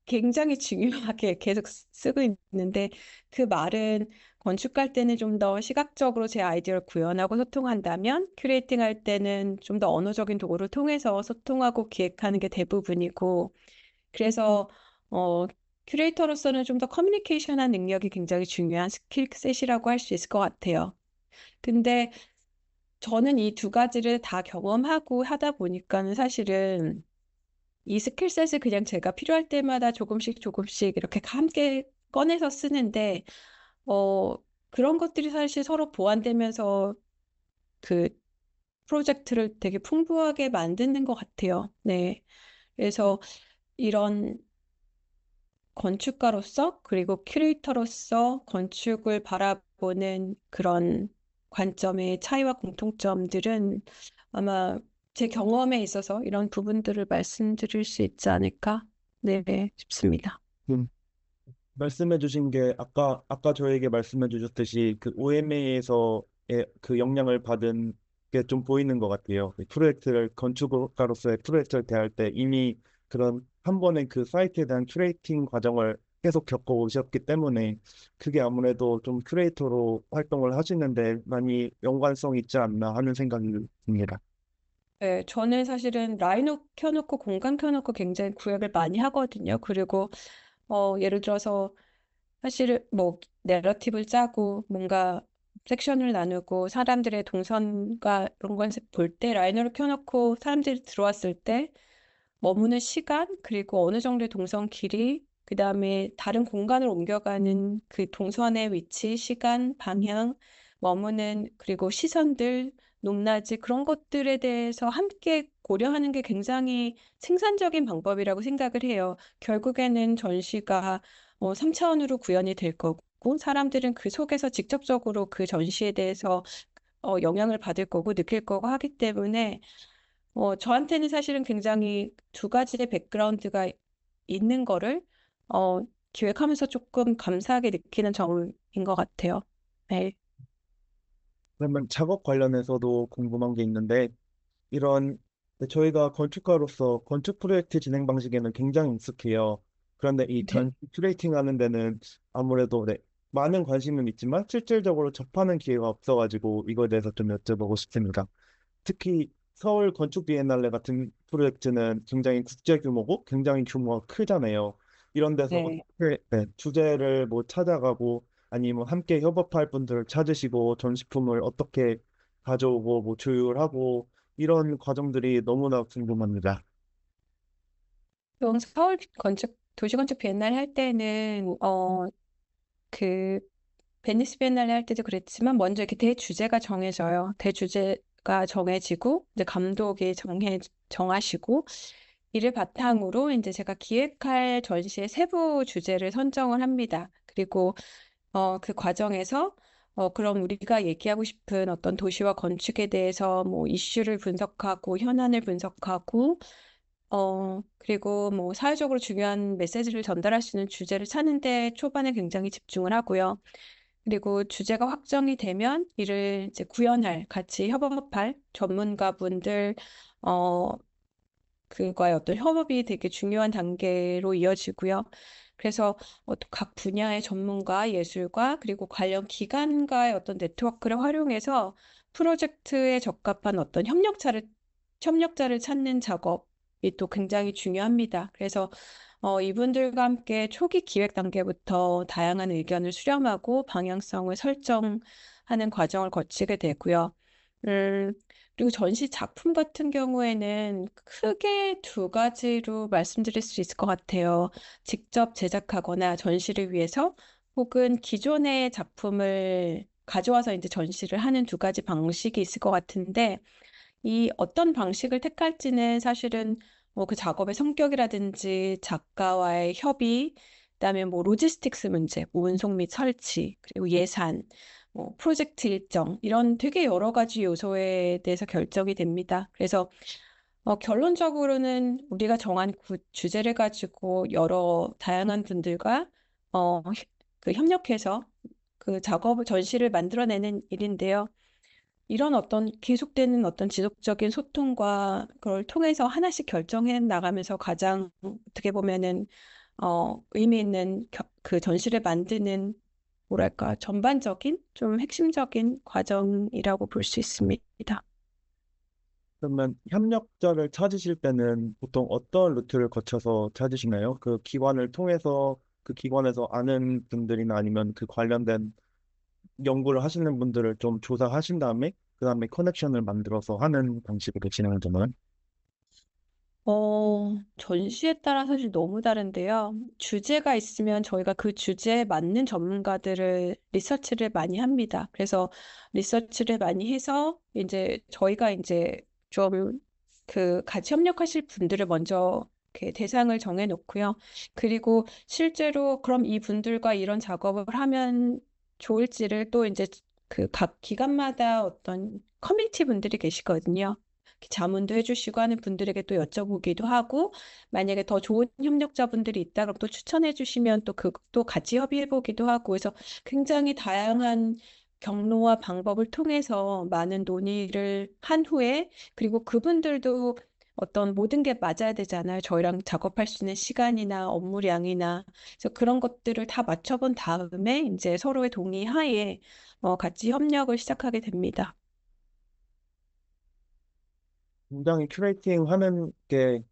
굉장히 중요하게 계속 쓰고 있는데 그 말은 건축할 때는 좀 더 시각적으로 제 아이디어를 구현하고 소통한다면 큐레이팅 할 때는 좀 더 언어적인 도구를 통해서 소통하고 기획하는 게 대부분이고 그래서 어, 큐레이터로서는 좀 더 커뮤니케이션한 능력이 굉장히 중요한 스킬셋이라고 할 수 있을 것 같아요. 근데 저는 이 두 가지를 다 경험하고 하다 보니까는 사실은 이 스킬셋을 그냥 제가 필요할 때마다 조금씩 조금씩 이렇게 함께 꺼내서 쓰는데, 어, 그런 것들이 사실 서로 보완되면서 그 프로젝트를 되게 풍부하게 만드는 것 같아요. 네. 그래서 이런 건축가로서 그리고 큐레이터로서 건축을 바라보는 그런 관점의 차이와 공통점들은 아마 제 경험에 있어서 이런 부분들을 말씀드릴 수 있지 않을까? 네, 싶습니다. 음, 말씀해 주신 게 아까 저에게 말씀해 주셨듯이 그 OMA에서의 그 영향을 받은 게 좀 보이는 것 같아요. 그 프로젝트를 건축가로서의 프로젝트를 대할 때 이미 그런 한 번의 그 사이트에 대한 큐레이팅 과정을 계속 겪어오셨기 때문에 그게 아무래도 좀 큐레이터로 활동을 하시는데 많이 연관성이 있지 않나 하는 생각이 듭니다. 네, 저는 사실은 라인업 켜놓고 공간 켜놓고 굉장히 구획을 많이 하거든요. 그리고 예를 들어서 사실 뭐 내러티브를 짜고 뭔가 섹션을 나누고 사람들의 동선과 이런 걸 볼 때 라이너를 켜놓고 사람들이 들어왔을 때 머무는 시간 그리고 어느 정도의 동선 길이 그다음에 다른 공간을 옮겨가는 그 동선의 위치, 시간, 방향, 머무는 그리고 시선들, 높낮이 그런 것들에 대해서 함께 고려하는 게 굉장히 생산적인 방법이라고 생각을 해요. 결국에는 전시가 3차원으로 구현이 될 거고 사람들은 그 속에서 직접적으로 그 전시에 대해서 영향을 받을 거고 느낄 거고 하기 때문에 저한테는 사실은 굉장히 두 가지의 백그라운드가 있는 거를 어, 기획하면서 조금 감사하게 느끼는 점인 것 같아요. 네. 그러면 작업 관련해서도 궁금한 게 있는데 이런 저희가 건축가로서 건축 프로젝트 진행 방식에는 굉장히 익숙해요. 그런데 이 네. 전시 큐레이팅 하는 데는 아무래도 네, 많은 관심은 있지만 실질적으로 접하는 기회가 없어가지고 이거에 대해서 좀 여쭤보고 싶습니다. 특히 서울 건축 비엔날레 같은 프로젝트는 굉장히 국제 규모고 굉장히 규모가 크잖아요. 이런 데서 네. 어떻게 네, 주제를 뭐 찾아가고 아니면 함께 협업할 분들을 찾으시고 전시품을 어떻게 가져오고 뭐 조율하고 이런 과정들이 너무나 궁금합니다. 서울 도시건축 비엔날레 할 때는 그 베니스 비엔날레 할 때도 그랬지만 먼저 이렇게 대주제가 정해져요. 대주제가 정해지고 이제 감독이 정하시고 이를 바탕으로 이제 제가 기획할 전시의 세부 주제를 선정을 합니다. 그리고 그 과정에서 그럼 우리가 얘기하고 싶은 어떤 도시와 건축에 대해서 뭐 이슈를 분석하고 현안을 분석하고 그리고 뭐 사회적으로 중요한 메시지를 전달할 수 있는 주제를 찾는데 초반에 굉장히 집중을 하고요. 그리고 주제가 확정이 되면 이를 이제 구현할, 같이 협업할 전문가분들, 어, 그과의 어떤 협업이 되게 중요한 단계로 이어지고요. 그래서 각 분야의 전문가, 예술가, 그리고 관련 기관과의 어떤 네트워크를 활용해서 프로젝트에 적합한 어떤 협력자를 찾는 작업이 또 굉장히 중요합니다. 그래서 이분들과 함께 초기 기획 단계부터 다양한 의견을 수렴하고 방향성을 설정하는 과정을 거치게 되고요. 음, 그리고 전시 작품 같은 경우에는 크게 두 가지로 말씀드릴 수 있을 것 같아요. 직접 제작하거나 전시를 위해서 혹은 기존의 작품을 가져와서 이제 전시를 하는 두 가지 방식이 있을 것 같은데 이 어떤 방식을 택할지는 사실은 뭐 그 작업의 성격이라든지 작가와의 협의, 그다음에 뭐 로지스틱스 문제, 뭐 운송 및 설치, 그리고 예산, 뭐 프로젝트 일정 이런 되게 여러 가지 요소에 대해서 결정이 됩니다. 그래서 결론적으로는 우리가 정한 주제를 가지고 여러 다양한 분들과 그 협력해서 그 작업을 전시를 만들어내는 일인데요. 이런 어떤 계속되는 어떤 지속적인 소통과 그걸 통해서 하나씩 결정해 나가면서 가장 어떻게 보면은 의미 있는 그 전시를 만드는 뭐랄까 전반적인 좀 핵심적인 과정이라고 볼 수 있습니다. 그러면 협력자를 찾으실 때는 보통 어떤 루트를 거쳐서 찾으시나요? 그 기관을 통해서 그 기관에서 아는 분들이나 아니면 그 관련된 연구를 하시는 분들을 좀 조사하신 다음에 그 다음에 커넥션을 만들어서 하는 방식으로 진행하잖아요. 전시에 따라 사실 너무 다른데요. 주제가 있으면 저희가 그 주제에 맞는 전문가들을 리서치를 많이 합니다. 그래서 리서치를 많이 해서 이제 저희가 이제 좀 그 같이 협력하실 분들을 먼저 이렇게 대상을 정해 놓고요. 그리고 실제로 그럼 이 분들과 이런 작업을 하면 좋을지를 또 이제 그 각 기관마다 어떤 커뮤니티 분들이 계시거든요. 자문도 해주시고 하는 분들에게 또 여쭤보기도 하고 만약에 더 좋은 협력자분들이 있다 그럼 또 추천해 주시면 또 그것도 같이 협의해 보기도 하고 그래서 굉장히 다양한 경로와 방법을 통해서 많은 논의를 한 후에 그리고 그분들도 어떤 모든 게 맞아야 되잖아요. 저희랑 작업할 수 있는 시간이나 업무량이나 그래서 그런 것들을 다 맞춰본 다음에 이제 서로의 동의 하에 같이 협력을 시작하게 됩니다. 굉장히 큐레이팅 하는 게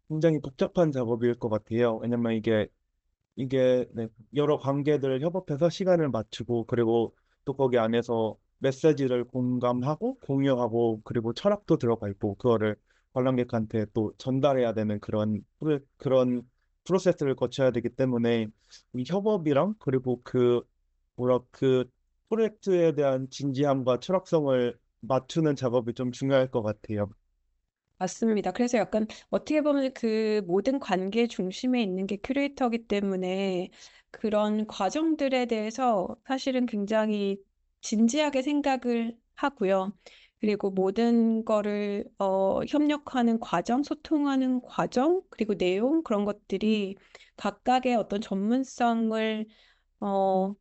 굉장히 복잡한 작업일 것 같아요. 왜냐면 이게 네, 여러 관계들을 협업해서 시간을 맞추고 그리고 또 거기 안에서 메시지를 공감하고 공유하고 그리고 철학도 들어가 있고 그거를 관람객한테 또 전달해야 되는 그런 프로세스를 거쳐야 되기 때문에 이 협업이랑 그리고 그 프로젝트에 대한 진지함과 철학성을 맞추는 작업이 좀 중요할 것 같아요. 맞습니다. 그래서 약간 어떻게 보면 그 모든 관계 중심에 있는 게 큐레이터이기 때문에 그런 과정들에 대해서 사실은 굉장히 진지하게 생각을 하고요. 그리고 모든 거를 협력하는 과정, 소통하는 과정, 그리고 내용 그런 것들이 각각의 어떤 전문성을 어,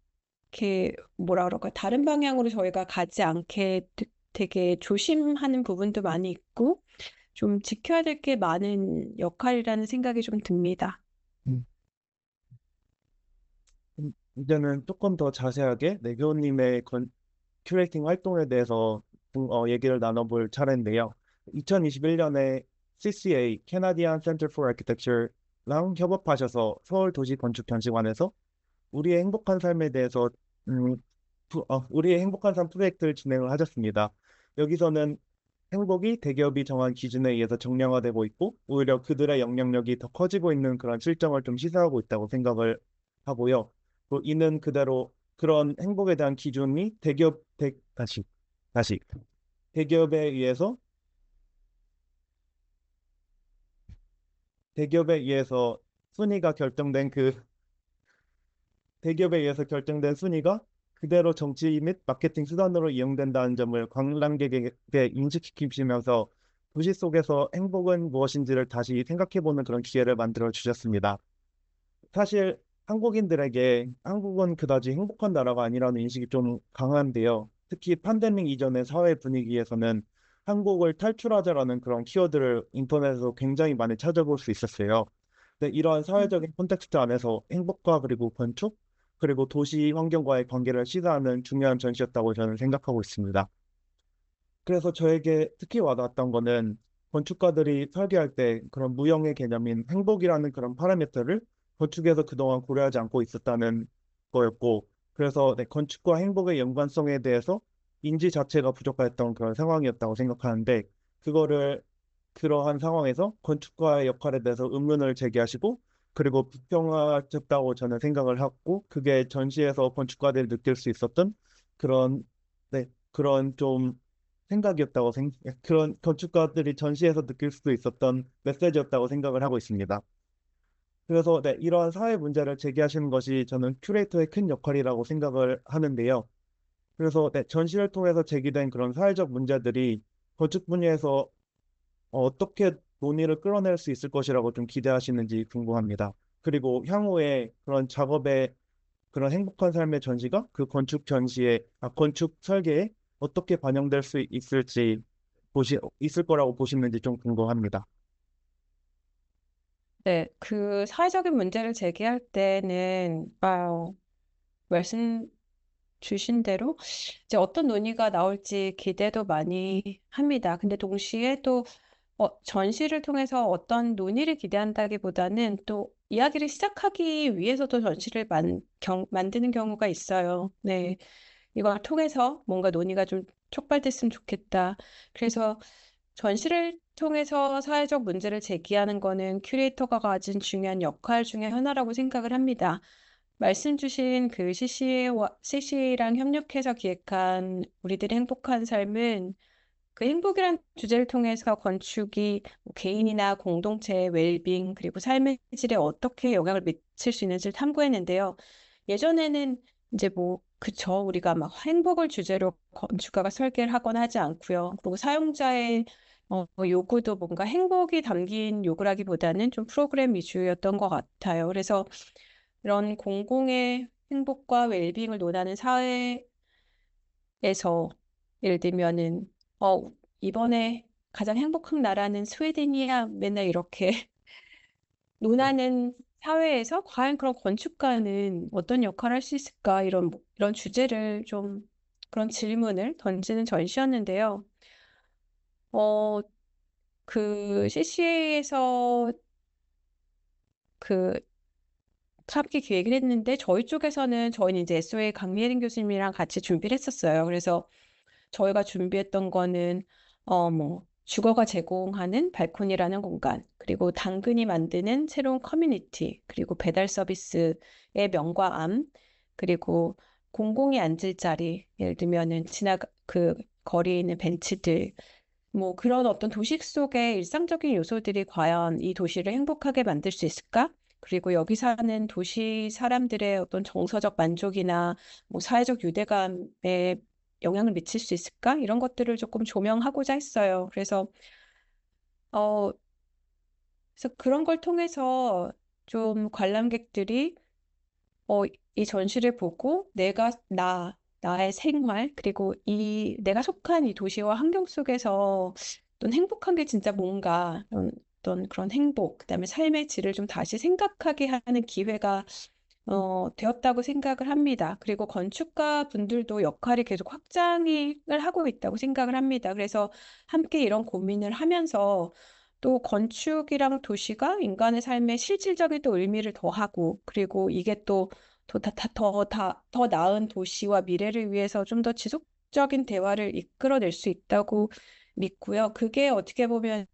이렇게 뭐라 그럴까 다른 방향으로 저희가 가지 않게 되게 조심하는 부분도 많이 있고 좀 지켜야 될 게 많은 역할이라는 생각이 좀 듭니다. 음, 이제는 조금 더 자세하게 내교님의 큐레이팅 활동에 대해서 얘기를 나눠볼 차례인데요. 2021년에 CCA, Canadian Center for Architecture랑 협업하셔서 서울 도시건축전시관에서 우리의 행복한 삶에 대해서 음, 우리의 행복한 삶 프로젝트를 진행을 하셨습니다. 여기서는 행복이 대기업이 정한 기준에 의해서 정량화되고 있고 오히려 그들의 영향력이 더 커지고 있는 그런 실정을 좀 시사하고 있다고 생각을 하고요. 또 이는 그대로 그런 행복에 대한 기준이 다시 대기업에 의해서 대기업에 의해서 순위가 결정된 그 대기업에 의해서 결정된 순위가 그대로 정치 및 마케팅 수단으로 이용된다는 점을 관람객에게 인식시키시면서 도시 속에서 행복은 무엇인지를 다시 생각해보는 그런 기회를 만들어 주셨습니다. 사실 한국인들에게 한국은 그다지 행복한 나라가 아니라는 인식이 좀 강한데요. 특히 팬데믹 이전의 사회 분위기에서는 한국을 탈출하자라는 그런 키워드를 인터넷에서 굉장히 많이 찾아볼 수 있었어요. 근데 이러한 사회적인 콘텍스트 안에서 행복과 그리고 건축, 그리고 도시 환경과의 관계를 시사하는 중요한 전시였다고 저는 생각하고 있습니다. 그래서 저에게 특히 와닿았던 거는 건축가들이 설계할 때 그런 무형의 개념인 행복이라는 그런 파라미터를 건축에서 그동안 고려하지 않고 있었다는 거였고, 그래서 네, 건축과 행복의 연관성에 대해서 인지 자체가 부족했던 그런 상황이었다고 생각하는데, 그거를 그러한 상황에서 건축가의 역할에 대해서 의문을 제기하시고, 그리고 비평하셨다고 저는 생각을 하고, 그게 전시에서 건축가들이 느낄 수 있었던 그런, 네, 그런 좀 그런 건축가들이 전시에서 느낄 수도 있었던 메시지였다고 생각을 하고 있습니다. 그래서 네, 이러한 사회 문제를 제기하시는 것이 저는 큐레이터의 큰 역할이라고 생각을 하는데요. 그래서 네, 전시를 통해서 제기된 그런 사회적 문제들이 건축 분야에서 어떻게 논의를 끌어낼 수 있을 것이라고 좀 기대하시는지 궁금합니다. 그리고 향후에 그런 작업에 그런 행복한 삶의 전시가 그 건축 설계에 어떻게 반영될 수 있을 거라고 보시는지 좀 궁금합니다. 네, 그 사회적인 문제를 제기할 때는 말씀 주신 대로 이제 어떤 논의가 나올지 기대도 많이 합니다. 근데 동시에 또 전시를 통해서 어떤 논의를 기대한다기보다는 또 이야기를 시작하기 위해서도 전시를 만드는 경우가 있어요. 네, 이걸 통해서 뭔가 논의가 좀 촉발됐으면 좋겠다. 그래서 전시를 통해서 사회적 문제를 제기하는 거는 큐레이터가 가진 중요한 역할 중에 하나라고 생각을 합니다. 말씀 주신 그 CC랑 협력해서 기획한 우리들의 행복한 삶은 그 행복이란 주제를 통해서 건축이 뭐 개인이나 공동체의 웰빙 그리고 삶의 질에 어떻게 영향을 미칠 수 있는지를 탐구했는데요. 예전에는 이제 그쵸. 우리가 막 행복을 주제로 건축가가 설계를 하거나 하지 않고요. 그리고 사용자의 요구도 뭔가 행복이 담긴 요구라기보다는 좀 프로그램 위주였던 것 같아요. 그래서 이런 공공의 행복과 웰빙을 논하는 사회에서 예를 들면은 이번에 가장 행복한 나라는 스웨덴이야 맨날 이렇게 논하는 사회에서 과연 그런 건축가는 어떤 역할을 할 수 있을까 이런 주제를 좀 그런 질문을 던지는 전시였는데요. 어, 그 CCA에서 그 함께 기획을 했는데 저희는 이제 SOA 강예린 교수님이랑 같이 준비를 했었어요. 그래서 저희가 준비했던 거는 주거가 제공하는 발코니라는 공간, 그리고 당근이 만드는 새로운 커뮤니티, 그리고 배달 서비스의 명과 암, 그리고 공공이 앉을 자리, 예를 들면은 그 거리에 있는 벤치들, 그런 어떤 도시 속의 일상적인 요소들이 과연 이 도시를 행복하게 만들 수 있을까? 그리고 여기 사는 도시 사람들의 어떤 정서적 만족이나 사회적 유대감에 영향을 미칠 수 있을까? 이런 것들을 조금 조명하고자 했어요. 어, 그래서 그런 걸 통해서 좀 관람객들이 어, 이 전시를 보고 나의 생활, 그리고 내가 속한 이 도시와 환경 속에서 어떤 행복한 게 진짜 뭔가, 어떤 그런 행복, 그다음에 삶의 질을 좀 다시 생각하게 하는 기회가 되었다고 생각을 합니다. 그리고 건축가 분들도 역할이 계속 확장을 하고 있다고 생각을 합니다. 그래서 함께 이런 고민을 하면서 또 건축이랑 도시가 인간의 삶에 실질적인 또 의미를 더하고, 그리고 이게 또 더 나은 도시와 미래를 위해서 좀 더 지속적인 대화를 이끌어낼 수 있다고 믿고요. 그게 어떻게 보면은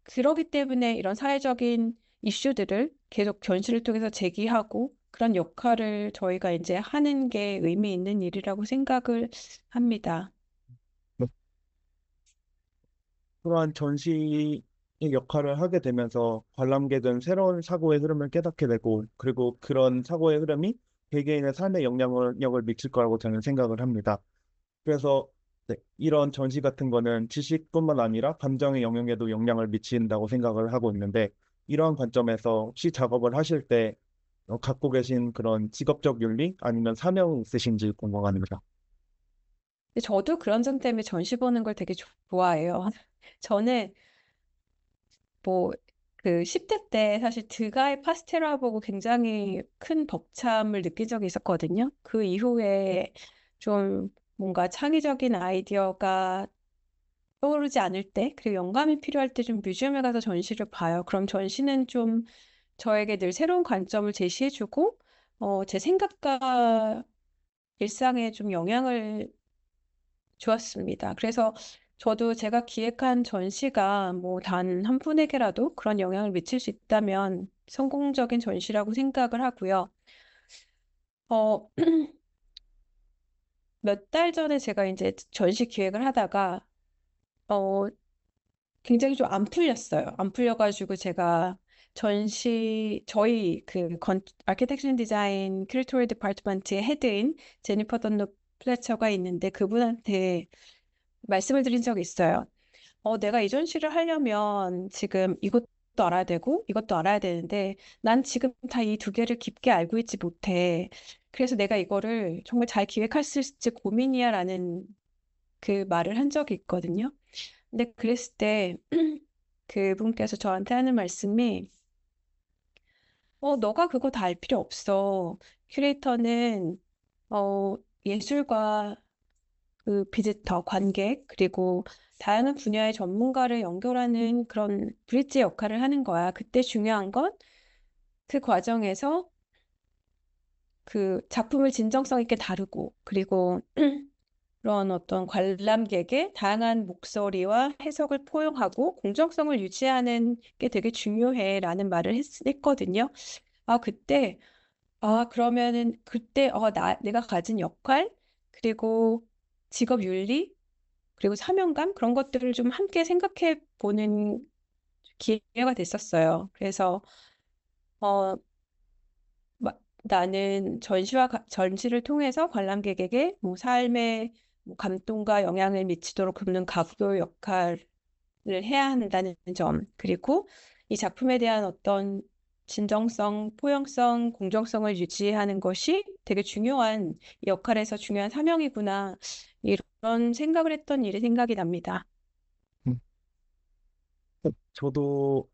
그러기 때문에 이런 사회적인 이슈들을 계속 전시를 통해서 제기하고 그런 역할을 저희가 이제 하는 게 의미 있는 일이라고 생각을 합니다. 그러한 전시의 역할을 하게 되면서 관람객은 새로운 사고의 흐름을 깨닫게 되고, 그리고 그런 사고의 흐름이 개개인의 삶에 영향력을 미칠 거라고 저는 생각을 합니다. 그래서 네, 이런 전시 같은 거는 지식뿐만 아니라 감정의 영역에도 영향을 미친다고 생각을 하고 있는데 이러한 관점에서 혹시 작업을 하실 때 갖고 계신 그런 직업적 윤리 아니면 사명이 있으신지 궁금합니다. 근데 저도 그런 점 때문에 전시 보는 걸 되게 좋아해요. 저는 뭐 그 10대 때 사실 드가의 파스텔라 보고 굉장히 큰 벅참을 느낀 적이 있었거든요. 그 이후에 좀 뭔가 창의적인 아이디어가 떠오르지 않을 때, 그리고 영감이 필요할 때 좀 뮤지엄에 가서 전시를 봐요. 그럼 전시는 좀 저에게 늘 새로운 관점을 제시해주고, 제 생각과 일상에 좀 영향을 주었습니다. 그래서 저도 제가 기획한 전시가 뭐 단 한 분에게라도 그런 영향을 미칠 수 있다면 성공적인 전시라고 생각을 하고요. 어, 몇 달 전에 제가 이제 전시 기획을 하다가, 어, 굉장히 좀 안 풀렸어요. 안 풀려가지고 제가 저희 그 아키텍처 디자인 큐레이터리 디파트먼트의 헤드인 제니퍼 던롭 플래처가 있는데 그분한테 말씀을 드린 적이 있어요. 내가 이 전시를 하려면 지금 이것도 알아야 되고 이것도 알아야 되는데 난 지금 다 이 두 개를 깊게 알고 있지 못해. 그래서 내가 이거를 정말 잘 기획할 수 있을지 고민이야라는 그 말을 한 적이 있거든요. 근데 그랬을 때 그분께서 저한테 하는 말씀이 너가 그거 다 알 필요 없어. 큐레이터는 예술과 그 비지터, 관객, 그리고 다양한 분야의 전문가를 연결하는 그런 브릿지 역할을 하는 거야. 그때 중요한 건 그 과정에서 그 작품을 진정성 있게 다루고, 그리고 그런 어떤 관람객의 다양한 목소리와 해석을 포용하고 공정성을 유지하는 게 되게 중요해라는 말을 했거든요. 그때, 그러면은 그때, 내가 가진 역할, 그리고 직업 윤리, 그리고 사명감, 그런 것들을 좀 함께 생각해 보는 기회가 됐었어요. 그래서, 어, 나는 전시를 통해서 관람객에게 뭐 삶의 뭐 감동과 영향을 미치도록 돕는 가부도 역할을 해야 한다는 점, 그리고 이 작품에 대한 어떤 진정성, 포용성, 공정성을 유지하는 것이 되게 중요한 이 역할에서 중요한 사명이구나. 이런 생각을 했던 일이 생각이 납니다. 음, 저도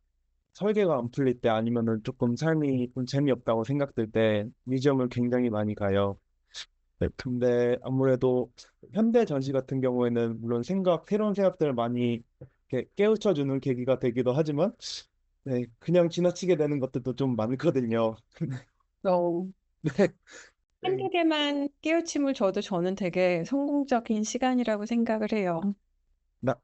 설계가 안 풀릴 때 아니면은 조금 삶이 좀 재미없다고 생각될 때 뮤지엄을 굉장히 많이 가요. 네, 근데 아무래도 현대 전시 같은 경우에는 물론 새로운 생각들을 많이 이렇게 깨우쳐주는 계기가 되기도 하지만, 네, 그냥 지나치게 되는 것들도 좀 많거든요. 어, 네, 네, 한두 개만 깨우침을 줘도 저는 되게 성공적인 시간이라고 생각을 해요.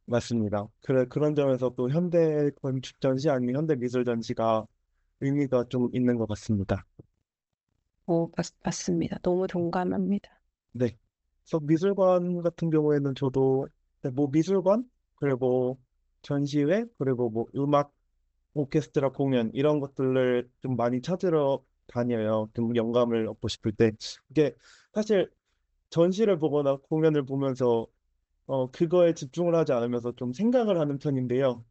맞습니다. 그런 점에서 또 현대 건축 전시 아니면 현대 미술 전시가 의미가 좀 있는 것 같습니다. 맞습니다. 너무 동감합니다. 네. 그래서 미술관 같은 경우에는 저도 네, 뭐 미술관 그리고 전시회 그리고 뭐 음악 오케스트라 공연 이런 것들을 좀 많이 찾으러 다녀요. 좀 영감을 얻고 싶을 때 이게 사실 전시를 보거나 공연을 보면서 그거에 집중을 하지 않으면서 좀 생각을 하는 편인데요.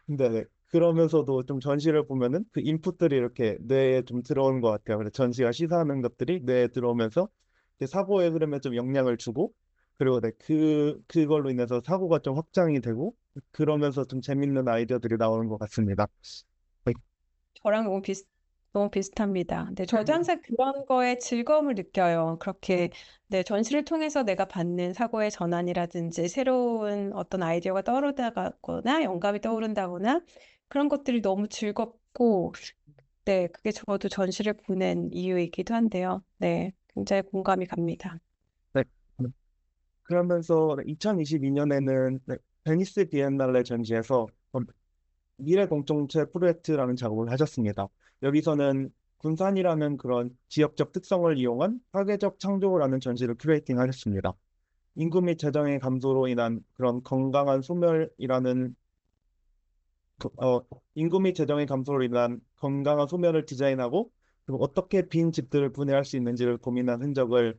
근데 네. 그러면서도 좀 전시를 보면은 그 인풋들이 이렇게 뇌에 좀 들어오는 것 같아요. 그래서 전시가 시사하는 것들이 뇌에 들어오면서 이제 사고의 흐름에 좀 영향을 주고 그리고 네, 그걸로 인해서 사고가 좀 확장이 되고 그러면서 좀 재밌는 아이디어들이 나오는 것 같습니다. 네. 저랑 너무 비슷합니다. 네, 저도 항상 그런 거에 즐거움을 느껴요. 그렇게, 네, 전시를 통해서 내가 받는 사고의 전환이라든지 새로운 어떤 아이디어가 떠오르다거나 영감이 떠오른다거나 그런 것들이 너무 즐겁고, 네, 그게 저도 전시를 보는 이유이기도 한데요. 네, 굉장히 공감이 갑니다. 네. 그러면서 2022년에는 베니스 비엔날레 전시에서 미래 공동체 프로젝트라는 작업을 하셨습니다. 여기서는 군산이라는 그런 지역적 특성을 이용한 파괴적 창조를 하는 전시를 큐레이팅 하셨습니다. 인구 및 재정의 감소로 인한 그런 건강한 소멸이라는 그, 어, 인구 및 재정의 감소로 인한 건강한 소멸을 디자인하고 그리고 어떻게 빈 집들을 분해할 수 있는지를 고민한 흔적을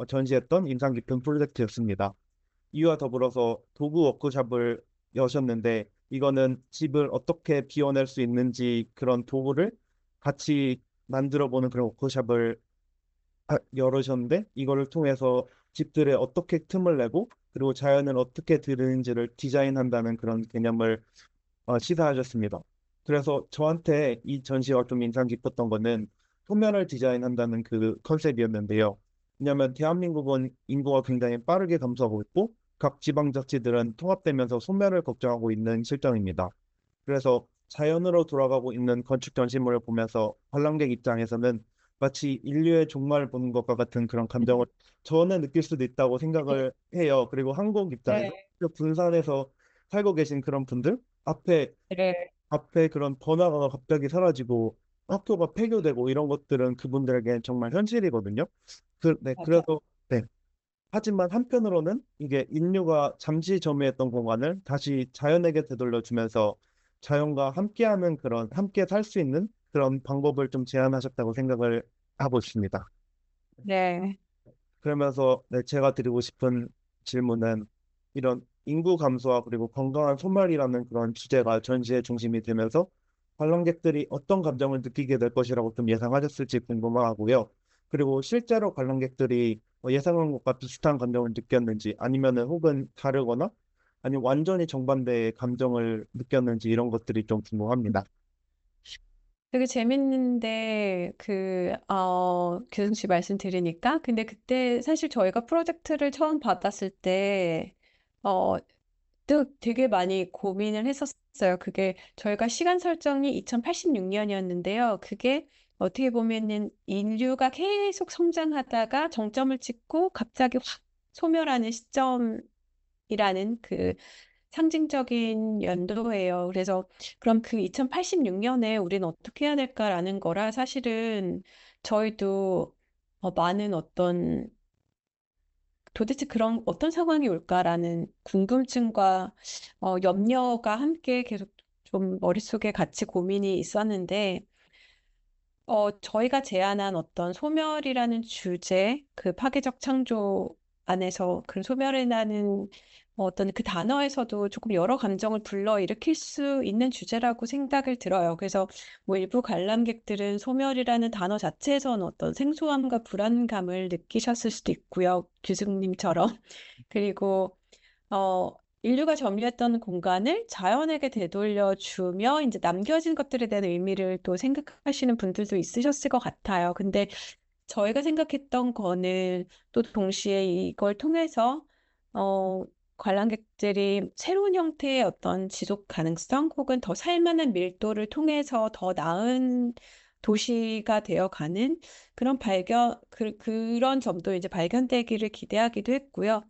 전시했던 인상 깊은 프로젝트였습니다. 이와 더불어서 도구 워크숍을 여셨는데 이거는 집을 어떻게 비워낼 수 있는지 그런 도구를 같이 만들어 보는 그런 워크숍을 열으셨는데 이거를 통해서 집들에 어떻게 틈을 내고 그리고 자연을 어떻게 들이는지를 디자인한다는 그런 개념을 시사하셨습니다. 그래서 저한테 이 전시가 좀 인상 깊었던 거는 소면을 디자인한다는 그 컨셉이었는데요. 왜냐하면 대한민국은 인구가 굉장히 빠르게 감소하고 있고 각 지방자치들은 통합되면서 소멸을 걱정하고 있는 실정입니다. 그래서 자연으로 돌아가고 있는 건축 전시물을 보면서 관람객 입장에서는 마치 인류의 종말을 보는 것과 같은 그런 감정을 저는 느낄 수도 있다고 생각을 해요. 그리고 한국 입장에서 네, 분산에서 살고 계신 그런 분들 네, 앞에 그런 번화가가 갑자기 사라지고 학교가 폐교되고 이런 것들은 그분들에게 정말 현실이거든요. 맞아요. 그래서 네. 하지만 한편으로는 이게 인류가 잠시 점유했던 공간을 다시 자연에게 되돌려주면서 자연과 함께하는 그런 함께 살 수 있는 그런 방법을 좀 제안하셨다고 생각을 하고 있습니다. 네. 그러면서 네, 제가 드리고 싶은 질문은 이런 인구 감소와 그리고 건강한 소멸이라는 그런 주제가 전시의 중심이 되면서 관람객들이 어떤 감정을 느끼게 될 것이라고 좀 예상하셨을지 궁금하고요. 그리고 실제로 관람객들이 예상한 것과 비슷한 감정을 느꼈는지 아니면은 혹은 다르거나 아니면 완전히 정반대의 감정을 느꼈는지 이런 것들이 좀 궁금합니다. 되게 재밌는데, 교승 씨 말씀 들으니까. 근데 그때 사실 저희가 프로젝트를 처음 받았을 때, 어, 또 되게 많이 고민을 했었어요. 그게 저희가 시간 설정이 2086년이었는데요. 그게 어떻게 보면은 인류가 계속 성장하다가 정점을 찍고 갑자기 확 소멸하는 시점이라는 그 상징적인 연도예요. 그래서 그럼 그 2086년에 우리는 어떻게 해야 될까라는 거라 사실은 저희도 많은 어떤 도대체 그런 어떤 상황이 올까라는 궁금증과 염려가 함께 계속 좀 머릿속에 같이 고민이 있었는데 저희가 제안한 어떤 소멸이라는 주제, 그 파괴적 창조 안에서 그 소멸이라는 어떤 그 단어에서도 조금 여러 감정을 불러일으킬 수 있는 주제라고 생각을 들어요. 그래서 뭐 일부 관람객들은 소멸이라는 단어 자체에서는 어떤 생소함과 불안감을 느끼셨을 수도 있고요. 교수님처럼. 그리고 어, 인류가 점유했던 공간을 자연에게 되돌려주며 이제 남겨진 것들에 대한 의미를 또 생각하시는 분들도 있으셨을 것 같아요. 근데 저희가 생각했던 거는 또 동시에 이걸 통해서 어, 관람객들이 새로운 형태의 어떤 지속 가능성 혹은 더 살만한 밀도를 통해서 더 나은 도시가 되어가는 그런 점도 이제 발견되기를 기대하기도 했고요.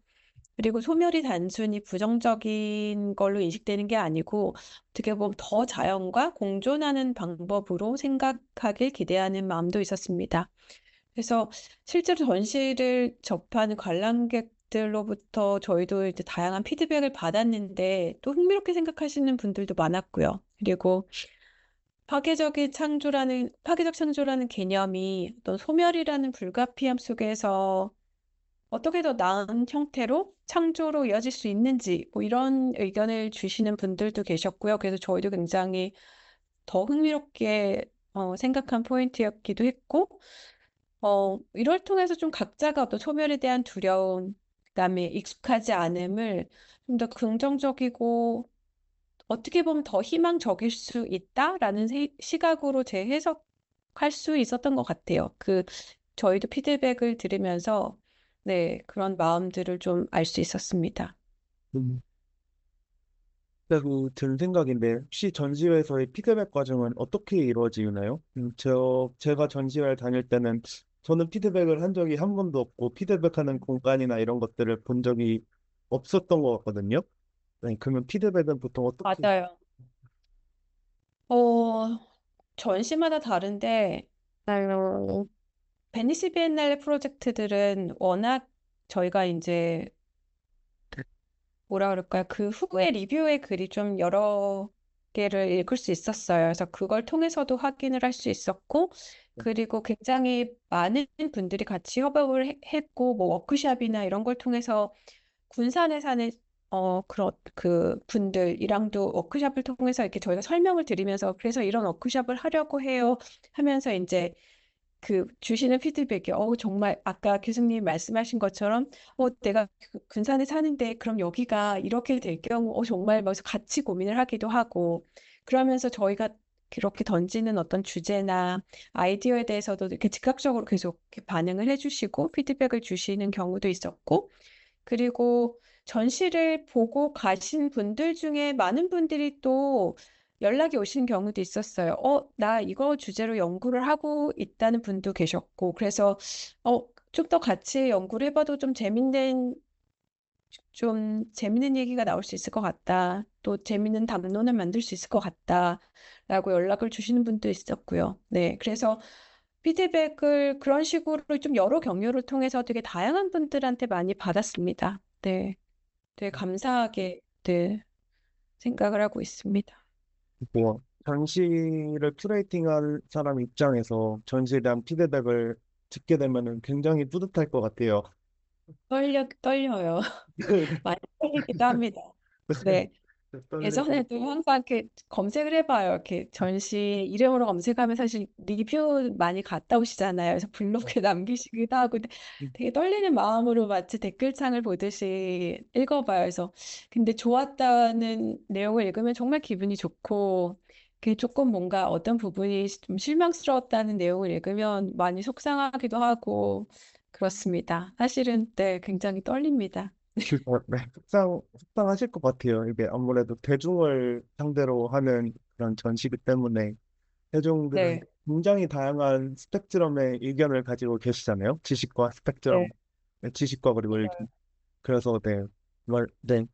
그리고 소멸이 단순히 부정적인 걸로 인식되는 게 아니고 어떻게 보면 더 자연과 공존하는 방법으로 생각하길 기대하는 마음도 있었습니다. 그래서 실제로 전시를 접하는 관람객들로부터 저희도 이제 다양한 피드백을 받았는데 또 흥미롭게 생각하시는 분들도 많았고요. 그리고 파괴적 창조라는 개념이 어떤 소멸이라는 불가피함 속에서 어떻게 더 나은 형태로 창조로 이어질 수 있는지 뭐 이런 의견을 주시는 분들도 계셨고요. 그래서 저희도 굉장히 더 흥미롭게 생각한 포인트였기도 했고 이걸 통해서 좀 각자가 어떤 소멸에 대한 두려움, 그다음에 익숙하지 않음을 좀 더 긍정적이고 어떻게 보면 더 희망적일 수 있다라는 시각으로 재해석할 수 있었던 것 같아요. 저희도 피드백을 들으면서 네, 그런 마음들을 좀 알 수 있었습니다. 음, 그리고 든 생각인데 혹시 전시회에서의 피드백 과정은 어떻게 이루어지나요? 제가 전시회를 다닐 때는 저는 피드백을 한 적이 한 번도 없고 피드백하는 공간이나 이런 것들을 본 적이 없었던 것 같거든요. 네, 그러면 피드백은 보통 어떻게? 맞아요. 어, 전시마다 다른데, 베니스 비엔날레 프로젝트들은 워낙 저희가 이제 뭐라 그럴까요? 그 후에 리뷰의 글이 좀 여러 개를 읽을 수 있었어요. 그래서 그걸 통해서도 확인을 할 수 있었고, 그리고 굉장히 많은 분들이 같이 협업을 했고, 뭐 워크숍이나 이런 걸 통해서 군산에 사는 그런 그 분들이랑도 워크숍을 통해서 이렇게 저희가 설명을 드리면서 그래서 이런 워크숍을 하려고 해요 하면서 이제 그 주시는 피드백이 정말 아까 교수님 말씀하신 것처럼 내가 군산에 사는데 그럼 여기가 이렇게 될 경우 정말 뭐 같이 고민을 하기도 하고 그러면서 저희가 그렇게 던지는 어떤 주제나 아이디어에 대해서도 이렇게 즉각적으로 계속 이렇게 반응을 해주시고 피드백을 주시는 경우도 있었고 그리고 전시를 보고 가신 분들 중에 많은 분들이 또 연락이 오신 경우도 있었어요. 나 이거 주제로 연구를 하고 있다는 분도 계셨고, 그래서 좀 더 같이 연구를 해봐도 좀 재밌는 얘기가 나올 수 있을 것 같다. 또 재밌는 담론을 만들 수 있을 것 같다. 라고 연락을 주시는 분도 있었고요. 네, 그래서 피드백을 그런 식으로 좀 여러 경로를 통해서 되게 다양한 분들한테 많이 받았습니다. 네, 되게 감사하게 네, 생각을 하고 있습니다. 뭐 전시를 큐레이팅한 사람 입장에서 전시에 대한 피드백을 듣게 되면은 굉장히 뿌듯할 것 같아요. 떨려요. 많이 떨리기도 합니다. 네. 떨리고. 예전에도 항상 이렇게 검색을 해봐요. 이렇게 전시 이름으로 검색하면 사실 리뷰 많이 갔다 오시잖아요. 그래서 블로그에 남기시기도 하고 근데 되게 떨리는 마음으로 마치 댓글창을 보듯이 읽어봐요. 그래서 근데 좋았다는 내용을 읽으면 정말 기분이 좋고 그게 조금 뭔가 어떤 부분이 좀 실망스러웠다는 내용을 읽으면 많이 속상하기도 하고 그렇습니다. 사실은 네, 굉장히 떨립니다. 네, 속상하실 것 같아요. 이게 아무래도 대중을 상대로 하는 그런 전시기 때문에 대중들은 네, 굉장히 다양한 스펙트럼의 의견을 가지고 계시잖아요. 지식과 스펙트럼, 네. 네, 지식과 그리고 의견. 그래서 네,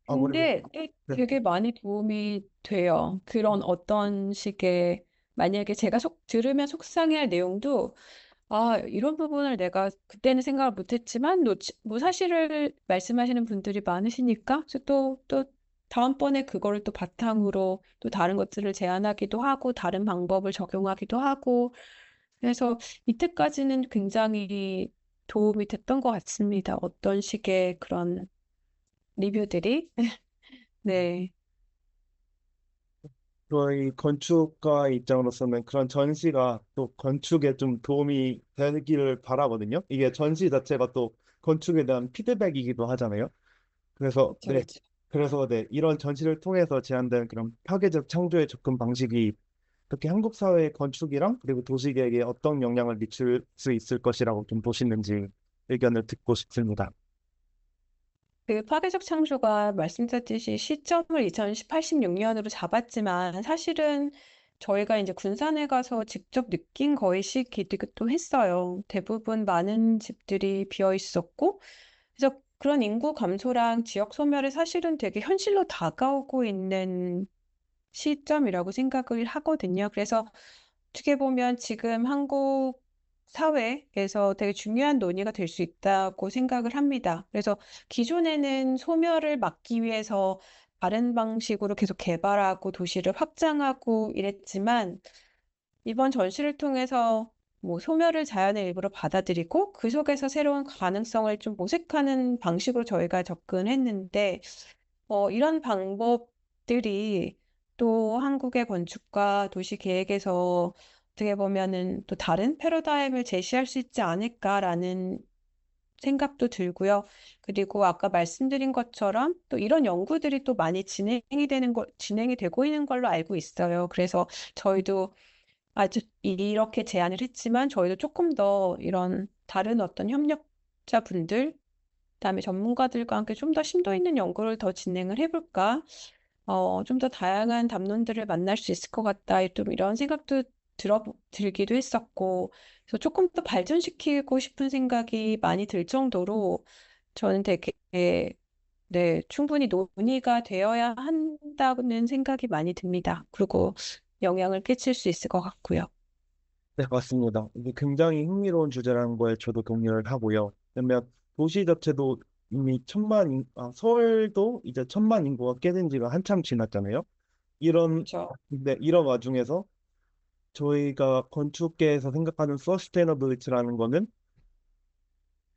아무래도 근데 네, 되게 많이 도움이 돼요. 그런 어떤 식의, 만약에 제가 들으면 속상해할 내용도, 이런 부분을 내가 그때는 생각을 못했지만, 뭐 사실을 말씀하시는 분들이 많으시니까, 그래서 또 다음번에 그거를 또 바탕으로 또 다른 것들을 제안하기도 하고, 다른 방법을 적용하기도 하고, 그래서 이때까지는 굉장히 도움이 됐던 것 같습니다. 어떤 식의 그런 리뷰들이. 네. 저희 건축가 입장으로서는 그런 전시가 또 건축에 좀 도움이 되기를 바라거든요. 이게 전시 자체가 또 건축에 대한 피드백이기도 하잖아요. 그래서 그렇죠, 그렇죠. 이런 전시를 통해서 제안된 그런 파괴적 창조의 접근 방식이 특히 한국 사회의 건축이랑 그리고 도시계획에 어떤 영향을 미칠 수 있을 것이라고 좀 보시는지 의견을 듣고 싶습니다. 그 파괴적 창조가 말씀드렸듯이 시점을 2086년으로 잡았지만 사실은 저희가 이제 군산에 가서 직접 느낀 거의 시기도 했어요. 대부분 많은 집들이 비어 있었고, 그래서 그런 인구 감소랑 지역 소멸이 사실은 되게 현실로 다가오고 있는 시점이라고 생각을 하거든요. 그래서 어떻게 보면 지금 한국 사회에서 되게 중요한 논의가 될 수 있다고 생각을 합니다. 그래서 기존에는 소멸을 막기 위해서 다른 방식으로 계속 개발하고 도시를 확장하고 이랬지만 이번 전시를 통해서 뭐 소멸을 자연의 일부로 받아들이고 그 속에서 새로운 가능성을 좀 모색하는 방식으로 저희가 접근했는데 이런 방법들이 또 한국의 건축과 도시 계획에서 어떻게 보면은 또 다른 패러다임을 제시할 수 있지 않을까라는 생각도 들고요. 그리고 아까 말씀드린 것처럼 또 이런 연구들이 또 많이 진행이 되고 있는 걸로 알고 있어요. 그래서 저희도 아주 이렇게 제안을 했지만 저희도 조금 더 이런 다른 어떤 협력자분들 그다음에 전문가들과 함께 좀 더 심도 있는 연구를 더 진행을 해볼까? 좀 더 다양한 담론들을 만날 수 있을 것 같다. 좀 이런 생각도 들기도 했었고, 그래서 조금 더 발전시키고 싶은 생각이 많이 들 정도로 저는 되게, 네, 충분히 논의가 되어야 한다는 생각이 많이 듭니다. 그리고 영향을 끼칠 수 있을 것 같고요. 네, 맞습니다. 이게 굉장히 흥미로운 주제라는 거에 저도 동의를 하고요. 왜냐면 도시 자체도 이미 서울도 이제 1,000만 인구가 깨진 지가 한참 지났잖아요. 이런 그렇죠. 네, 이런 와중에서 저희가 건축계에서 생각하는 서스테이너빌리티라는 거는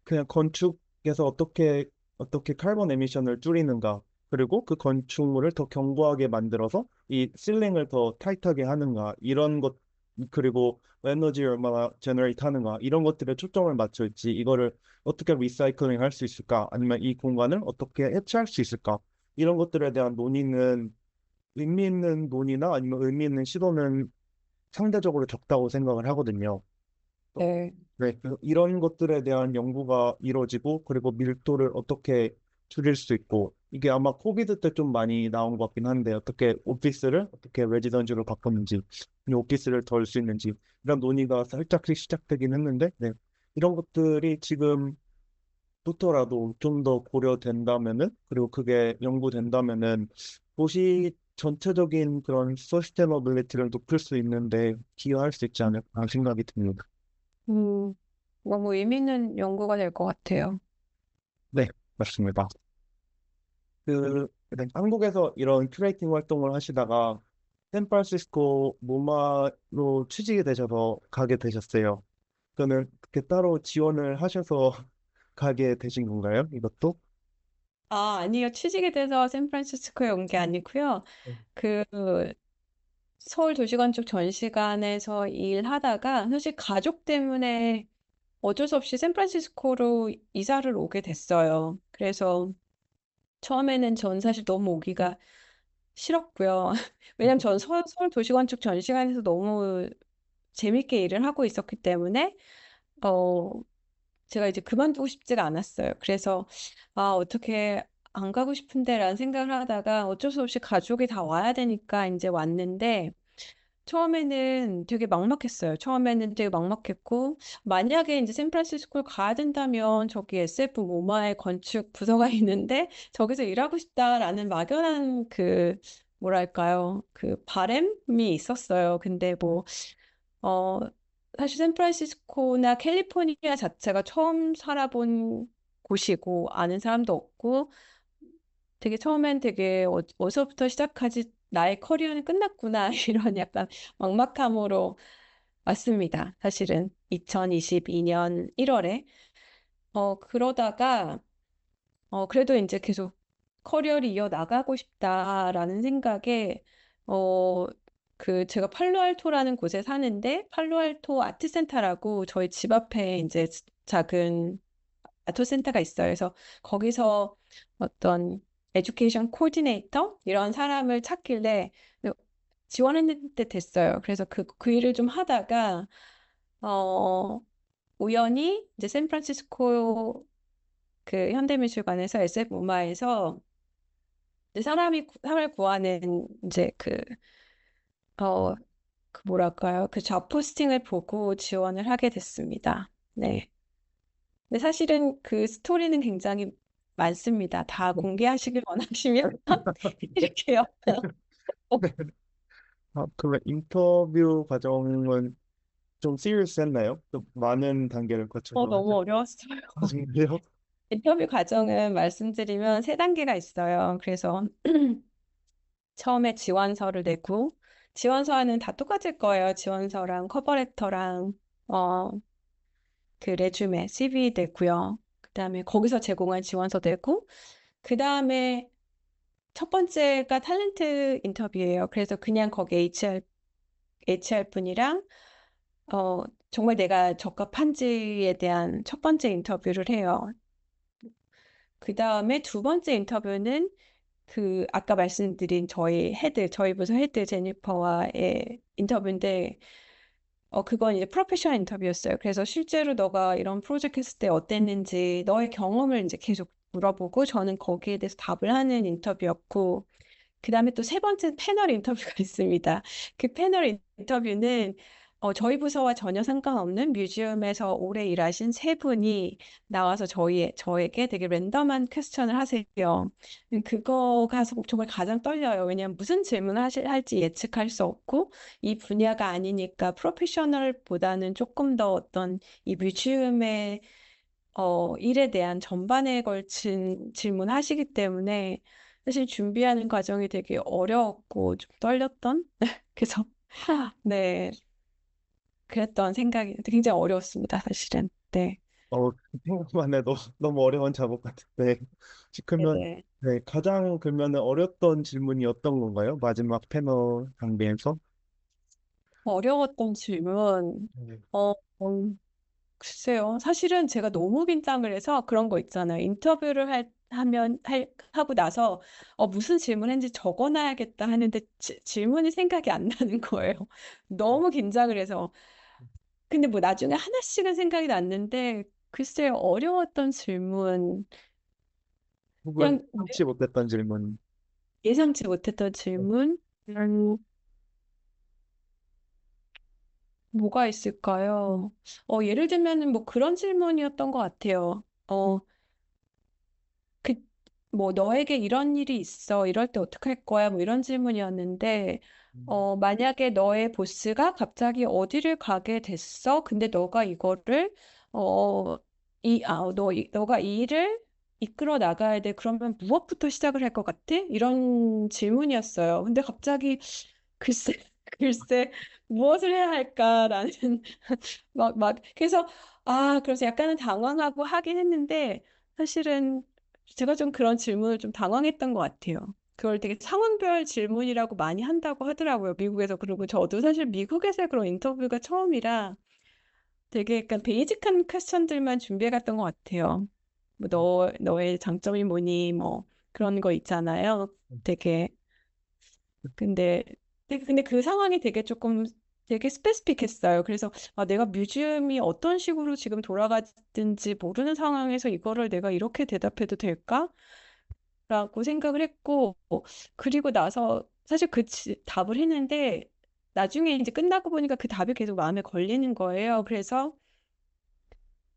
그냥 건축에서 어떻게 카본 에미션을 줄이는가, 그리고 그 건축물을 더 견고하게 만들어서 이 실링을 더 타이트하게 하는가, 이런 것, 그리고 에너지를 얼마나 제너레이트 하는가, 이런 것들에 초점을 맞춰 있지, 이거를 어떻게 리사이클링 할 수 있을까, 아니면 이 공간을 어떻게 해체할 수 있을까, 이런 것들에 대한 논의는, 의미 있는 논의나 아니면 의미 있는 시도는 상대적으로 적다고 생각을 하거든요. 네. 네, 이런 것들에 대한 연구가 이루어지고, 그리고 밀도를 어떻게 줄일 수 있고, 이게 아마 코비드 때 좀 많이 나온 것 같긴 한데, 어떻게 오피스를 어떻게 레지던시로 바꿨는지, 이 오피스를 덜 수 있는지, 이런 논의가 살짝씩 시작되긴 했는데, 네, 이런 것들이 지금부터라도 좀 더 고려된다면은, 그리고 그게 연구된다면은, 도시 전체적인 그런 서스테너빌리티를 높일 수 있는데 기여할 수 있지 않을까 생각이 듭니다. 음, 너무 의미 있는 연구가 될 것 같아요. 네, 맞습니다. 네, 한국에서 이런 큐레이팅 활동을 하시다가 샌프란시스코 모마로 취직이 되셔서 가게 되셨어요. 그거는 그렇게 따로 지원을 하셔서 가게 되신 건가요? 이것도? 아니요. 취직이 돼서 샌프란시스코에 온 게 아니고요. 네. 그 서울 도시건축 전시관에서 일하다가 사실 가족 때문에 어쩔 수 없이 샌프란시스코로 이사를 오게 됐어요. 그래서 처음에는 전 사실 너무 오기가 싫었고요. 왜냐면 전 서울 도시건축 전시관에서 너무 재밌게 일을 하고 있었기 때문에 어 제가 이제 그만두고 싶지가 않았어요. 그래서 어떻게 안 가고 싶은데라는 생각을 하다가 어쩔 수 없이 가족이 다 와야 되니까 이제 왔는데 처음에는 되게 막막했어요. 처음에는 되게 막막했고, 만약에 이제 샌프란시스코를 가야 된다면 저기 SF 모마의 건축 부서가 있는데 저기서 일하고 싶다라는 막연한 뭐랄까요, 그 바람이 있었어요. 근데 어, 사실 샌프란시스코나 캘리포니아 자체가 처음 살아본 곳이고, 아는 사람도 없고, 되게 처음엔 되게 어디서부터 시작하지? 나의 커리어는 끝났구나. 이런 약간 막막함으로 왔습니다. 사실은 2022년 1월에. 그러다가, 그래도 이제 계속 커리어를 이어나가고 싶다라는 생각에, 어, 제가 팔로알토라는 곳에 사는데, 팔로알토 아트센터라고 저희 집 앞에 이제 작은 아트센터가 있어요. 그래서 거기서 어떤 에듀케이션 코디네이터 이런 사람을 찾길래 지원했는데 됐어요. 그래서 그 일을 좀 하다가 어, 우연히 이제 샌프란시스코 그 현대미술관에서 SF 무마에서 이제 사람을 구하는 이제 어, 뭐랄까요? 그 잡 포스팅을 보고 지원을 하게 됐습니다. 네. 근데 사실은 그 스토리는 굉장히 많습니다. 다 공개하시길 원하시면 이렇게요. 네. 그러면 인터뷰 과정은 좀 시리어스했나요? 좀 많은 단계를 거쳐서 너무 어려웠어요. 하셨는데요. 인터뷰 과정은 말씀드리면 세 단계가 있어요. 그래서 처음에 지원서를 내고 지원서는 다 똑같을 거예요. 지원서랑 커버레터랑 어, 그 레주메, CV 내고요. 그다음에 거기서 제공한 지원서 내고 그다음에 첫 번째가 탤런트 인터뷰예요. 그래서 그냥 거기 HR 분이랑 어, 정말 내가 적합한지에 대한 첫 번째 인터뷰를 해요. 그 다음에 두 번째 인터뷰는 아까 말씀드린 저희 부서 헤드 제니퍼와의 인터뷰인데, 그건 이제 프로페셔널 인터뷰였어요. 그래서 실제로 너가 이런 프로젝트 했을 때 어땠는지, 너의 경험을 이제 계속 물어보고, 저는 거기에 대해서 답을 하는 인터뷰였고, 그 다음에 또 세 번째 패널 인터뷰가 있습니다. 그 패널 인터뷰는 저희 부서와 전혀 상관없는 뮤지엄에서 오래 일하신 세 분이 나와서 저에게 되게 랜덤한 퀘스천을 하세요. 그거가 정말 가장 떨려요. 왜냐하면 무슨 질문을 할지 예측할 수 없고 이 분야가 아니니까 프로페셔널보다는 조금 더 어떤 이 뮤지엄의 일에 대한 전반에 걸친 질문하시기 때문에 사실 준비하는 과정이 되게 어려웠고 좀 떨렸던 그래서 네, 그랬던 생각이 굉장히 어려웠습니다, 사실은. 네. 생각만 해도 너무 어려운 작업 같은데. 혹시 그러면, 네네. 네, 가장 그러면 어렸던 질문이 어떤 건가요? 마지막 패널 단계에서? 어려웠던 질문. 네. 어, 글쎄요. 사실은 제가 너무 긴장을 해서 그런 거 있잖아요. 인터뷰를 하고 나서 무슨 질문했는지 적어놔야겠다 하는데 질문이 생각이 안 나는 거예요. 너무 긴장을 해서. 근데 뭐 나중에 하나씩은 생각이 났는데, 글쎄요. 어려웠던 질문. 혹은 그냥 참지 못했던 질문. 예상치 못했던 질문? 뭐가 있을까요? 예를 들면은 뭐 그런 질문이었던 것 같아요. 그, 뭐, 너에게 이런 일이 있어. 이럴 때 어떻게 할 거야? 뭐 이런 질문이었는데, 만약에 너의 보스가 갑자기 어디를 가게 됐어. 근데 너가 이거를, 어, 너가 이 일을 이끌어 나가야 돼. 그러면 무엇부터 시작을 할 것 같아? 이런 질문이었어요. 근데 갑자기, 글쎄, 글쎄, 무엇을 해야 할까라는, 그래서 약간은 당황하고 하긴 했는데, 사실은 제가 좀 그런 질문을 좀 당황했던 것 같아요. 그걸 되게 상황별 질문이라고 많이 한다고 하더라고요, 미국에서. 그리고 저도 사실 미국에서 그런 인터뷰가 처음이라 되게 약간 베이직한 퀘스천들만 준비해 갔던 것 같아요. 뭐 너의 장점이 뭐니? 뭐 그런 거 있잖아요. 되게 근데 근데 그 상황이 되게 스페시픽했어요. 그래서 내가 뮤지엄이 어떤 식으로 지금 돌아가든지 모르는 상황에서 이거를 내가 이렇게 대답해도 될까? 라고 생각을 했고, 그리고 나서 사실 답을 했는데, 나중에 이제 끝나고 보니까 그 답이 계속 마음에 걸리는 거예요. 그래서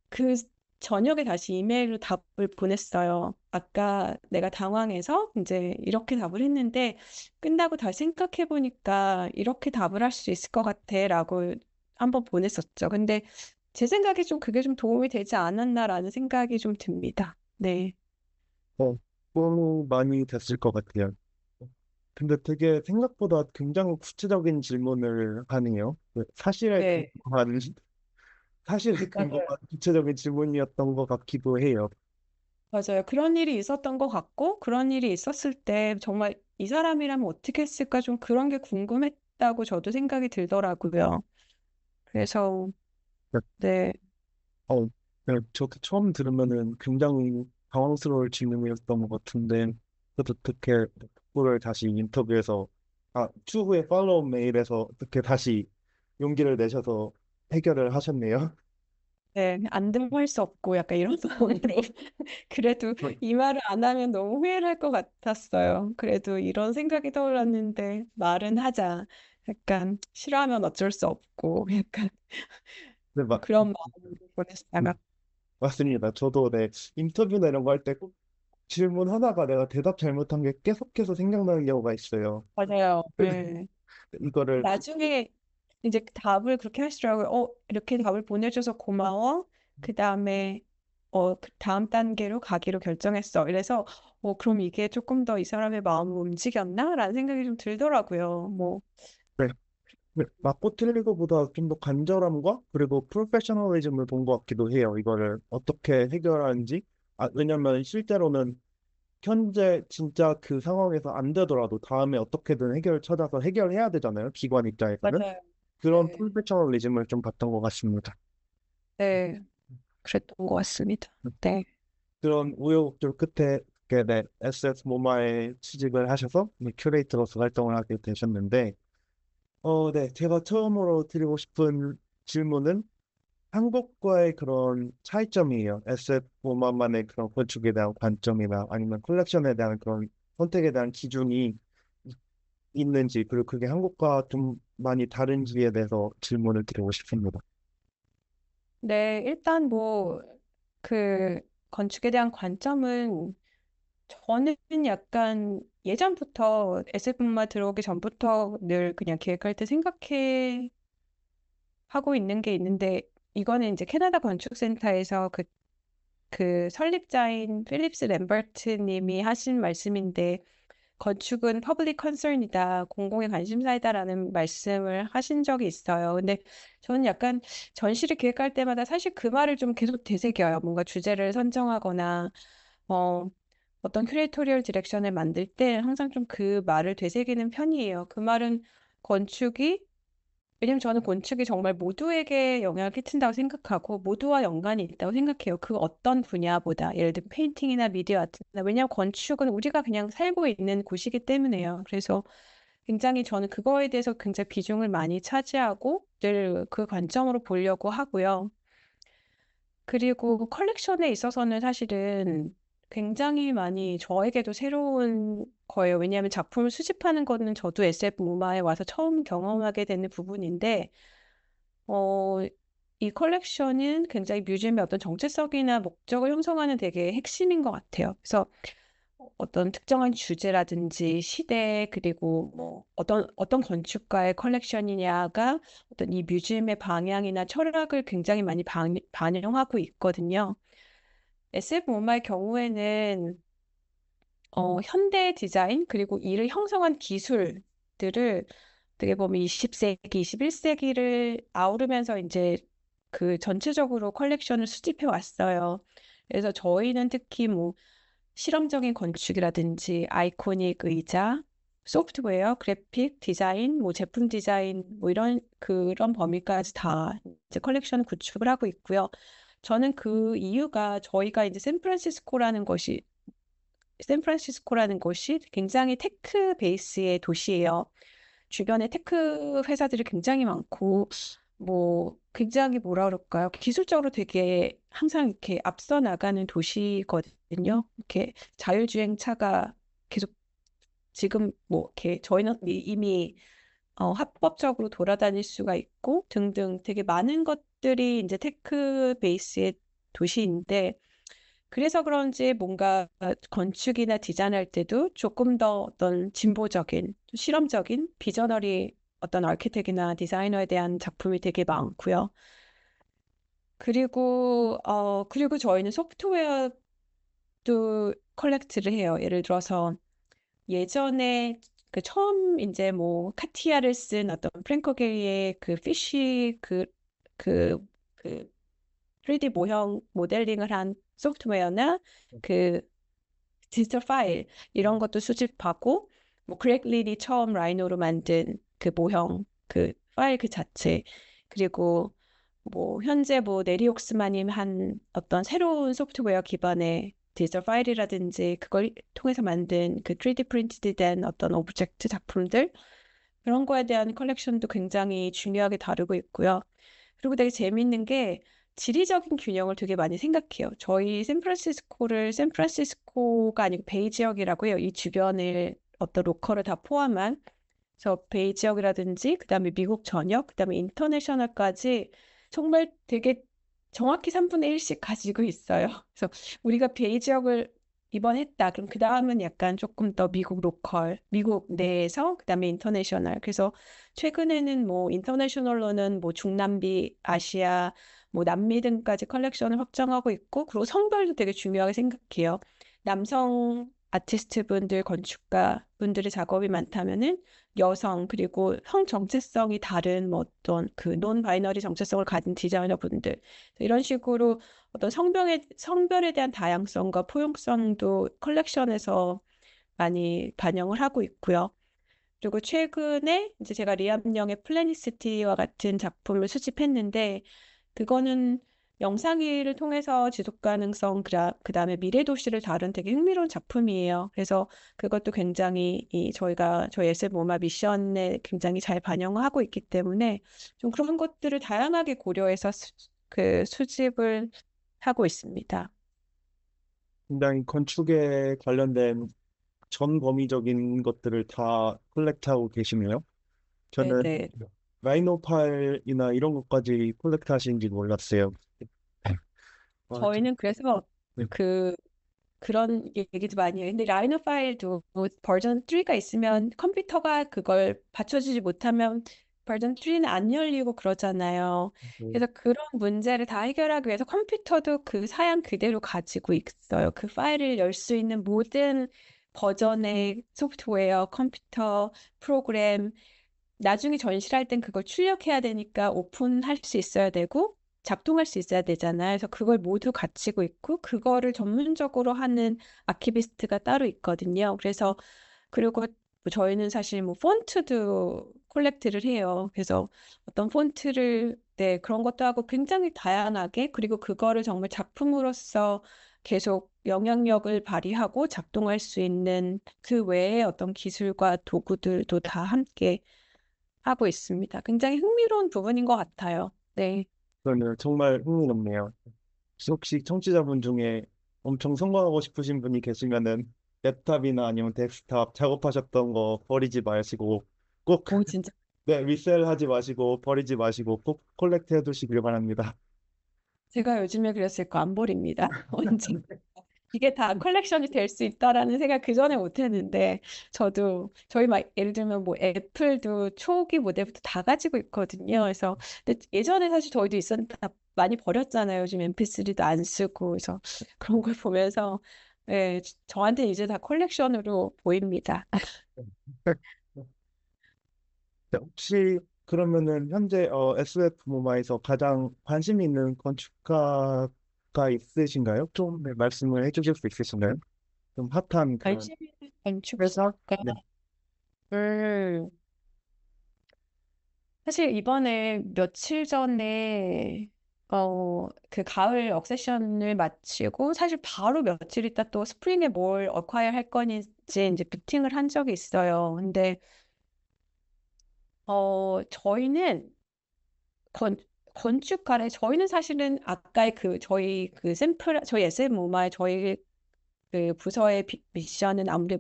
그 저녁에 다시 이메일로 답을 보냈어요. 아까 내가 당황해서 이제 이렇게 답을 했는데, 끝나고 다시 생각해 보니까 이렇게 답을 할 수 있을 것 같아. 라고 한번 보냈었죠. 근데 제 생각에 좀 그게 좀 도움이 되지 않았나라는 생각이 좀 듭니다. 네. 어, 뭐 많이 됐을 것 같아요. 근데 되게 생각보다 굉장히 구체적인 질문을 하네요. 네. 사실에 맞아요. 근거한 구체적인 질문이었던 것 같기도 해요. 맞아요. 그런 일이 있었던 것 같고, 그런 일이 있었을 때 정말 이 사람이라면 어떻게 했을까 좀 그런 게 궁금했다고 저도 생각이 들더라고요. 그래서, 네, 어, 저도 처음 들으면은 굉장히 당황스러울 질문이었던 것 같은데, 그래도 어떻게 그걸 다시 인터뷰에서, 추후에 팔로우 메일에서 어떻게 다시 용기를 내셔서 해결을 하셨네요. 네, 안 등할 수 없고 약간 이런 마음으로. 그래도 이 말을 안 하면 너무 후회를 할 것 같았어요. 그래도 이런 생각이 떠올랐는데 말은 하자. 약간 싫어하면 어쩔 수 없고 약간 네, 그런 마음으로 보냈다가 맞습니다. 저도 인터뷰나 이런 거 할 때 꼭 질문 하다가 내가 대답 잘못한 게 계속해서 생각나는 경우가 있어요. 맞아요. 네. 이거를, 나중에 이제 답을 그렇게 하시더라고요. 이렇게 답을 보내줘서 고마워. 그 다음에 그 다음 단계로 가기로 결정했어. 이래서 그럼 이게 조금 더 이 사람의 마음을 움직였나? 라는 생각이 좀 들더라고요. 뭐, 네, 맞고 틀리고보다 좀 더 간절함과 그리고 프로페셔널리즘을 본 것 같기도 해요. 이거를 어떻게 해결하는지. 왜냐면 실제로는 현재 진짜 그 상황에서 안 되더라도 다음에 어떻게든 해결을 찾아서 해결해야 되잖아요. 기관 입장에서는. 맞아요. 그런 네, 프로페셔널리즘을 좀 봤던 것 같습니다. 네, 그랬던 것 같습니다. 네, 그런 우여곡절 끝에 SS 모마에 취직을 하셔서 큐레이터로서 활동을 하게 되셨는데, 제가 처음으로 드리고 싶은 질문은 한국과의 그런 차이점이에요. SF 모마만의 그런 건축에 대한 관점이나 아니면 컬렉션에 대한 그런 선택에 대한 기준이 있는지, 그리고 그게 한국과 좀 많이 다른지에 대해서 질문을 드리고 싶습니다. 네, 일단 그 건축에 대한 관점은 저는 약간 예전부터 SF만 들어오기 전부터 늘 그냥 기획할 때 생각해 하고 있는 게 있는데 이거는 이제 캐나다 건축센터에서 그 설립자인 필립스 램버트 님이 하신 말씀인데 건축은 퍼블릭 컨서널이다, 공공의 관심사이다라는 말씀을 하신 적이 있어요. 근데 저는 약간 전시를 기획할 때마다 사실 그 말을 좀 계속 되새겨요. 뭔가 주제를 선정하거나 어, 어떤 큐레이토리얼 디렉션을 만들 때 항상 좀 그 말을 되새기는 편이에요. 그 말은 건축이 왜냐면 저는 건축이 정말 모두에게 영향을 끼친다고 생각하고 모두와 연관이 있다고 생각해요. 그 어떤 분야보다 예를 들면 페인팅이나 미디어 아트나 왜냐면 건축은 우리가 그냥 살고 있는 곳이기 때문에요. 그래서 굉장히 저는 그거에 대해서 굉장히 비중을 많이 차지하고 늘 그 관점으로 보려고 하고요. 그리고 컬렉션에 있어서는 사실은 굉장히 많이 저에게도 새로운 거예요. 왜냐하면 작품을 수집하는 거는 저도 SF 무마에 와서 처음 경험하게 되는 부분인데, 어, 이 컬렉션은 굉장히 뮤지엄의 어떤 정체성이나 목적을 형성하는 되게 핵심인 것 같아요. 그래서 어떤 특정한 주제라든지 시대 그리고 뭐 어떤 건축가의 컬렉션이냐가 어떤 이 뮤지엄의 방향이나 철학을 굉장히 많이 반영하고 있거든요. SF 모마의 경우에는 현대 디자인 그리고 이를 형성한 기술들을 어떻게 보면 20세기, 21세기를 아우르면서 이제 그 전체적으로 컬렉션을 수집해 왔어요. 그래서 저희는 특히 뭐 실험적인 건축이라든지 아이코닉 의자, 소프트웨어, 그래픽 디자인, 뭐 제품 디자인, 뭐 이런 그런 범위까지 다 이제 컬렉션 구축을 하고 있고요. 저는 그 이유가 저희가 이제 샌프란시스코라는 곳이 굉장히 테크 베이스의 도시예요. 주변에 테크 회사들이 굉장히 많고, 뭐, 굉장히 뭐라 그럴까요? 기술적으로 되게 항상 이렇게 앞서 나가는 도시거든요. 이렇게 자율주행차가 계속 지금 뭐, 이렇게 저희는 이미 합법적으로 돌아다닐 수가 있고 등등 되게 많은 것들이 이제 테크 베이스의 도시인데, 그래서 그런지 뭔가 건축이나 디자인할 때도 조금 더 어떤 진보적인, 실험적인, 비저너리 어떤 아키텍이나 디자이너에 대한 작품이 되게 많고요. 그리고 저희는 소프트웨어도 컬렉트를 해요. 예를 들어서 예전에 그 처음 이제 뭐 카티아를 쓴 어떤 프랭커 게리의 그 피쉬 그, 그 3D 모형 모델링을 한 소프트웨어나 그 디지털 파일 이런 것도 수집하고 뭐 그렉 린이 처음 라이노로 만든 그 모형 그 파일 그 자체 그리고 뭐 현재 뭐 네리옥스마님 한 어떤 새로운 소프트웨어 기반의 디지털 파일이라든지 그걸 통해서 만든 그 3D 프린트드 된 어떤 오브젝트 작품들 그런 거에 대한 컬렉션도 굉장히 중요하게 다루고 있고요. 그리고 되게 재밌는 게 지리적인 균형을 되게 많이 생각해요. 저희 샌프란시스코가 아니고 베이 지역이라고 해요. 이 주변을 어떤 로컬을 다 포함한 그래서 베이 지역이라든지 그다음에 미국 전역, 그다음에 인터내셔널까지 정말 되게 정확히 3분의 1씩 가지고 있어요. 그래서 우리가 베이 지역을 입원했다. 그럼 그 다음은 약간 조금 더 미국 로컬, 미국 내에서 그다음에 인터내셔널. 그래서 최근에는 뭐 인터내셔널로는 뭐 중남미, 아시아, 뭐 남미 등까지 컬렉션을 확장하고 있고, 그리고 성별도 되게 중요하게 생각해요. 남성 아티스트 분들, 건축가 분들의 작업이 많다면은 여성 그리고 성 정체성이 다른 뭐 어떤 그 논 바이너리 정체성을 가진 디자이너 분들 이런 식으로 어떤 성별에 대한 다양성과 포용성도 컬렉션에서 많이 반영을 하고 있고요. 그리고 최근에 이제 제가 리암영의 플래닛시티와 같은 작품을 수집했는데 그거는 영상의를 통해서 지속 가능성 그다음에 미래 도시를 다룬 되게 흥미로운 작품이에요. 그래서 그것도 굉장히 저희 SF 모마 미션에 굉장히 잘 반영하고 있기 때문에 좀 그런 것들을 다양하게 고려해서 그 수집을 하고 있습니다. 굉장히 건축에 관련된 전 범위적인 것들을 다 콜렉트하고 계시네요. 네, 저는 네. 라이노 파일이나 이런 것까지 콜렉트 하시는지 몰랐어요. 와, 저희는 그래서 네. 그 그런 얘기도 많이 해요. 근데 라이노 파일도 버전 3가 있으면 컴퓨터가 그걸 받쳐주지 못하면 버전 3는 안 열리고 그러잖아요. 그래서 그런 문제를 다 해결하기 위해서 컴퓨터도 그 사양 그대로 가지고 있어요. 그 파일을 열 수 있는 모든 버전의 소프트웨어, 컴퓨터, 프로그램, 나중에 전시할 땐 그걸 출력해야 되니까 오픈할 수 있어야 되고 작동할 수 있어야 되잖아요. 그래서 그걸 모두 갖추고 있고 그거를 전문적으로 하는 아키비스트가 따로 있거든요. 그래서 그리고 뭐 저희는 사실 뭐 폰트도 콜렉트를 해요. 그래서 어떤 폰트를 네, 그런 것도 하고 굉장히 다양하게 그리고 그거를 정말 작품으로서 계속 영향력을 발휘하고 작동할 수 있는 그 외에 어떤 기술과 도구들도 다 함께 하고 있습니다. 굉장히 흥미로운 부분인 것 같아요. 네. 그러면 정말 흥미롭네요. 혹시 청취자분 중에 엄청 성공하고 싶으신 분이 계시면은 랩탑이나 아니면 데스크탑 작업하셨던 거 버리지 마시고 꼭 오, 진짜. 네, 리셀하지 마시고 버리지 마시고 꼭 콜렉트 해두시길 바랍니다. 제가 요즘에 그랬을 거 안 버립니다. 언제. 이게 다 컬렉션이 될 수 있다라는 생각 그전에 못 했는데 저도 저희 막 예를 들면 뭐 애플도 초기 모델부터 다 가지고 있거든요. 그래서 근데 예전에 사실 저희도 있었는데 다 많이 버렸잖아요. 요즘 MP3도 안 쓰고 그래서 그런 걸 보면서 예, 저한테 이제 다 컬렉션으로 보입니다. 네, 혹시 그러면은 현재 SF 모마에서 가장 관심 있는 건축가가 있으신가요? 좀 네, 말씀을 해주실 수 있으신가요? 좀 핫한 그런 관심 있는 건축가 네. 사실 이번에 며칠 전에 그 가을 억세션을 마치고 사실 바로 며칠 있다 또 스프링에 뭘 어콰이어 할 건지 이제 미팅을 한 적이 있어요. 근데 저희는 건 건축가래 저희는 사실은 아까 그 저희 그 샘플 저희 SM 모마의 저희 그 부서의 미션은 아무리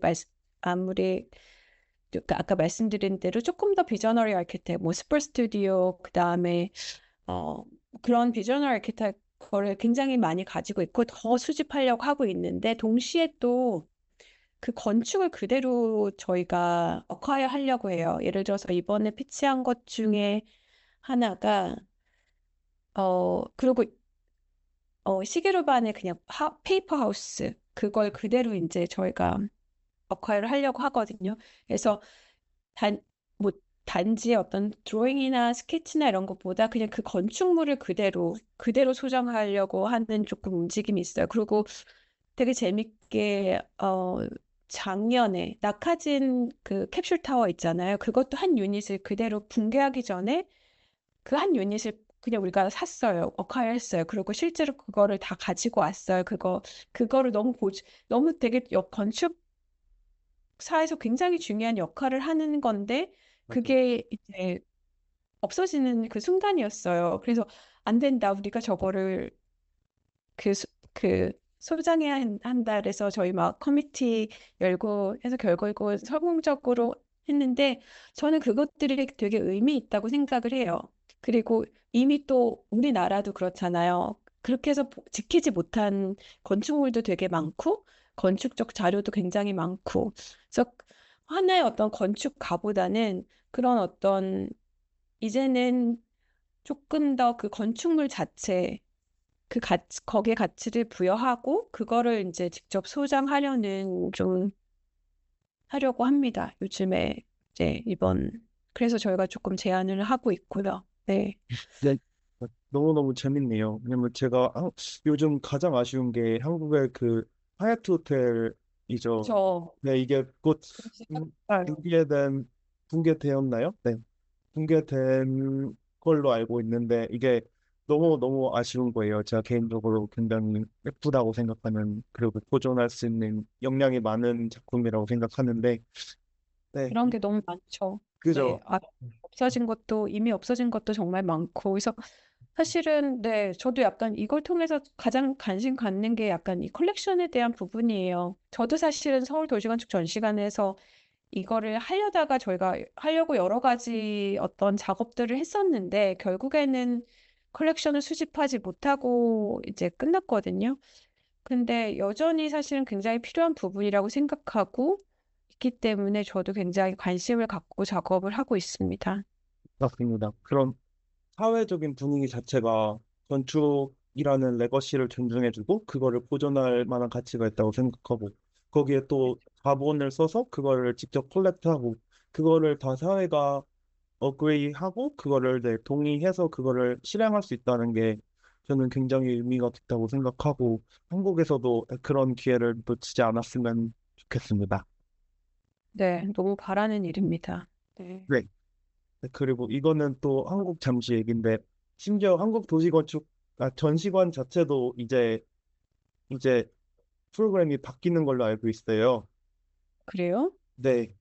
그 아까 말씀드린 대로 조금 더 비저너리 아키텍트, 뭐 스पर 스튜디오, 그 다음에 어, 그런 비저너리 아키텍처를 굉장히 많이 가지고 있고 더 수집하려고 하고 있는데 동시에 또 그 건축을 그대로 저희가 어콰이어 하려고 해요. 예를 들어서 이번에 피치한 것 중에 하나가 그리고 시계로반의 그냥 페이퍼 하우스 그걸 그대로 이제 저희가 어콰이어를 하려고 하거든요. 그래서 단, 뭐, 단지 어떤 드로잉이나 스케치나 이런 것보다 그냥 그 건축물을 그대로 소장하려고 하는 조금 움직임이 있어요. 그리고 되게 재밌게, 작년에 낙하진 그 캡슐 타워 있잖아요. 그것도 한 유닛을 그대로 붕괴하기 전에 그 한 유닛을 그냥 우리가 샀어요. 어카이어 했어요. 그리고 실제로 그거를 다 가지고 왔어요. 그거를 너무 되게 건축사에서 굉장히 중요한 역할을 하는 건데, 맞아요. 그게 이제 없어지는 그 순간이었어요. 그래서 안 된다. 우리가 저거를 그 소장해야 한다. 그래서 저희 막 커미티 열고 해서 결국 성공적으로 했는데 저는 그것들이 되게 의미 있다고 생각을 해요. 그리고 이미 또 우리나라도 그렇잖아요. 그렇게 해서 지키지 못한 건축물도 되게 많고 건축적 자료도 굉장히 많고 그래서 하나의 어떤 건축가보다는 그런 어떤 이제는 조금 더 그 건축물 자체 거기에 가치를 부여하고 그거를 이제 직접 소장하려는 좀 하려고 합니다. 요즘에 이제 그래서 저희가 조금 제안을 하고 있고요. 네. 네, 너무너무 재밌네요. 왜냐면 제가 요즘 가장 아쉬운 게 한국의 그 하얏트 호텔이죠. 저 네, 이게 곧 붕괴된 붕괴되었나요? 네, 붕괴된 걸로 알고 있는데 이게 너무너무 아쉬운 거예요. 제가 개인적으로 굉장히 예쁘다고 생각하는 그리고 보존할 수 있는 역량이 많은 작품이라고 생각하는데 네, 그런 게 너무 많죠. 네. 그죠? 이미 없어진 것도 정말 많고. 그래서 사실은, 네, 저도 약간 이걸 통해서 가장 관심 갖는 게 약간 이 컬렉션에 대한 부분이에요. 저도 사실은 서울도시건축 전시관에서 이거를 하려다가 저희가 하려고 여러 가지 어떤 작업들을 했었는데, 결국에는 컬렉션을 수집하지 못하고 이제 끝났거든요. 근데 여전히 사실은 굉장히 필요한 부분이라고 생각하고, 있기 때문에 저도 굉장히 관심을 갖고 작업을 하고 있습니다. 맞습니다. 그런 사회적인 분위기 자체가 건축이라는 레거시를 존중해주고 그거를 보존할 만한 가치가 있다고 생각하고 거기에 또 자본을 써서 그거를 직접 콜렉트하고 그거를 다 사회가 어그레이하고 그거를 네, 동의해서 그거를 실행할 수 있다는 게 저는 굉장히 의미가 있다고 생각하고 한국에서도 그런 기회를 놓치지 않았으면 좋겠습니다. 네, 너무 바라는 일입니다. 네. 네. 네, 그리고 이거는 또 한국 잠시 얘기인데 심지어 한국 도시건축 전시관 자체도 이제 프로그램이 바뀌는 걸로 알고 있어요. 그래요? 네,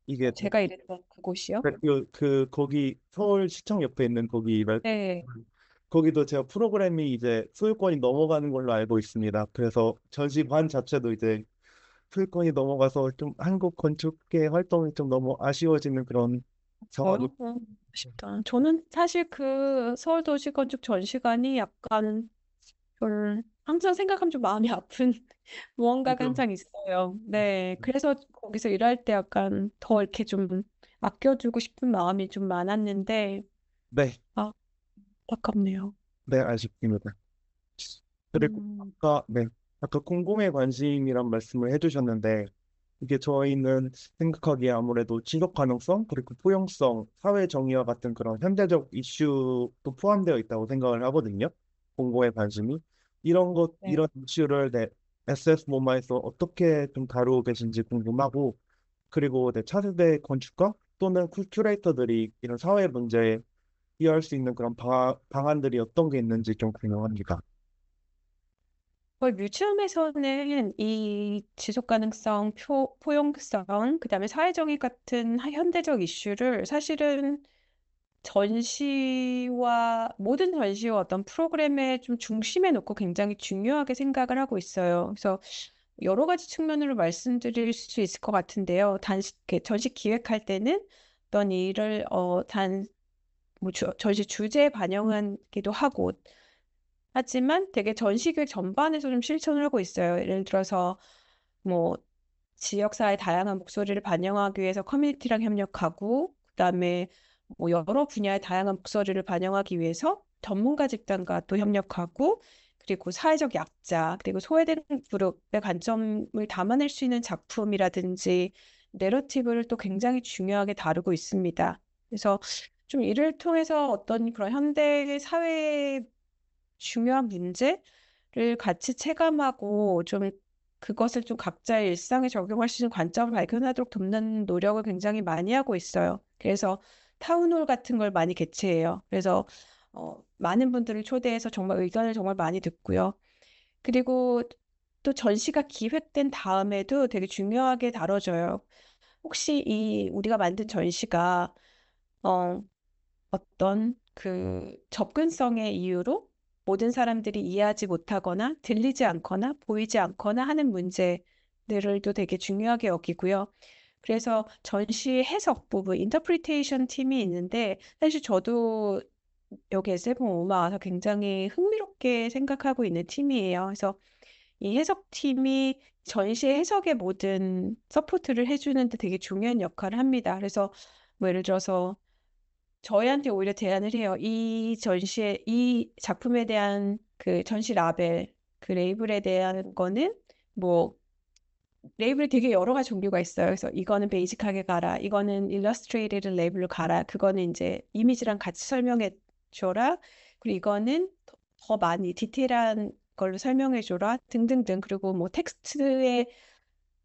이게 제가 일했던 그곳이요? 거기 서울시청 옆에 있는 네. 거기도 제가 프로그램이 이제 소유권이 넘어가는 걸로 알고 있습니다. 그래서 전시관 자체도 이제 소유권이 넘어가서 좀 한국 건축계 활동이 좀 너무 아쉬워지는 그런 상황이. 아쉽다. 저는 사실 그 서울도시건축 전시관이 약간 항상 생각하면 좀 마음이 아픈 무언가가 그죠? 항상 있어요. 네. 그래서 거기서 일할 때 약간 더 이렇게 좀 아껴주고 싶은 마음이 좀 많았는데, 네, 아, 안타깝네요. 네, 아쉽습니다. 그리고 음, 아까 공공의 관심이란 말씀을 해주셨는데, 이게 저희는 생각하기에 아무래도 지속 가능성, 그리고 포용성, 사회 정의와 같은 그런 현대적 이슈도 포함되어 있다고 생각을 하거든요. 공공의 관심이. 네. 이런 이슈를 SF 모마에서 어떻게 좀 다루고 계신지 궁금하고, 그리고 차세대 건축가 또는 큐레이터들이 이런 사회 문제에 이해할 수 있는 그런 방안들이 어떤 게 있는지 좀 궁금합니다. 거의 뮤지엄에서는 이 지속 가능성, 포용성, 그다음에 사회정의 같은 현대적 이슈를 사실은 모든 전시와 어떤 프로그램의 좀 중심에 놓고 굉장히 중요하게 생각을 하고 있어요. 그래서 여러 가지 측면으로 말씀드릴 수 있을 것 같은데요. 이렇게 전시 기획할 때는 어떤 일을 전시 주제에 반영하기도 하고, 하지만 되게 전시 기획 전반에서 좀 실천을 하고 있어요. 예를 들어서 뭐 지역사회 다양한 목소리를 반영하기 위해서 커뮤니티랑 협력하고, 그다음에 뭐 여러 분야의 다양한 목소리를 반영하기 위해서 전문가 집단과 또 협력하고, 그리고 사회적 약자, 그리고 소외된 그룹의 관점을 담아낼 수 있는 작품이라든지 내러티브를 또 굉장히 중요하게 다루고 있습니다. 그래서 좀 이를 통해서 어떤 그런 현대 사회의 중요한 문제를 같이 체감하고 좀 그것을 좀 각자의 일상에 적용할 수 있는 관점을 발견하도록 돕는 노력을 굉장히 많이 하고 있어요. 그래서 타운홀 같은 걸 많이 개최해요. 그래서 많은 분들을 초대해서 정말 의견을 정말 많이 듣고요. 그리고 또 전시가 기획된 다음에도 되게 중요하게 다뤄져요. 혹시 이 우리가 만든 전시가 어, 어떤 그 접근성의 이유로 모든 사람들이 이해하지 못하거나 들리지 않거나 보이지 않거나 하는 문제들을도 되게 중요하게 여기고요. 그래서 전시 해석 부분, 인터프리테이션 팀이 있는데 사실 저도 여기 SF 오마 와서 굉장히 흥미롭게 생각하고 있는 팀이에요. 그래서 이 해석팀이 전시 해석의 모든 서포트를 해주는데 되게 중요한 역할을 합니다. 그래서 뭐 예를 들어서 저희한테 오히려 제안을 해요. 이 작품에 대한 그 전시 라벨, 그 레이블에 대한 거는 뭐 레이블이 되게 여러 가지 종류가 있어요. 그래서 이거는 베이직하게 가라. 이거는 일러스트레이티드 레이블로 가라. 그거는 이제 이미지랑 같이 설명해 줘라. 그리고 이거는 더 많이 디테일한 걸로 설명해 줘라. 등등등. 그리고 뭐 텍스트의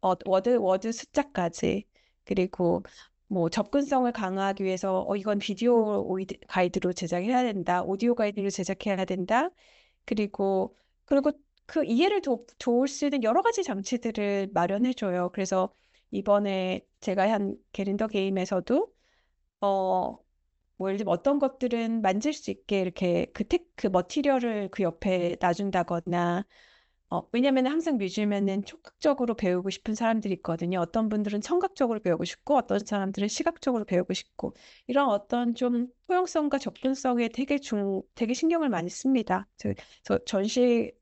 워드 숫자까지. 그리고 뭐 접근성을 강화하기 위해서 이건 비디오 가이드로 제작해야 된다. 오디오 가이드로 제작해야 된다. 그리고 그리고 그 이해를 도울 수 있는 여러 가지 장치들을 마련해 줘요. 그래서 이번에 제가 한 게린더 게임에서도 어 뭐 예를 들면 어떤 것들은 만질 수 있게 이렇게 그 머티리얼을 그 옆에 놔준다거나 왜냐면 항상 뮤지엄에는 촉각적으로 배우고 싶은 사람들이 있거든요. 어떤 분들은 청각적으로 배우고 싶고, 어떤 사람들은 시각적으로 배우고 싶고, 이런 어떤 좀 포용성과 접근성에 되게 신경을 많이 씁니다. 저 전시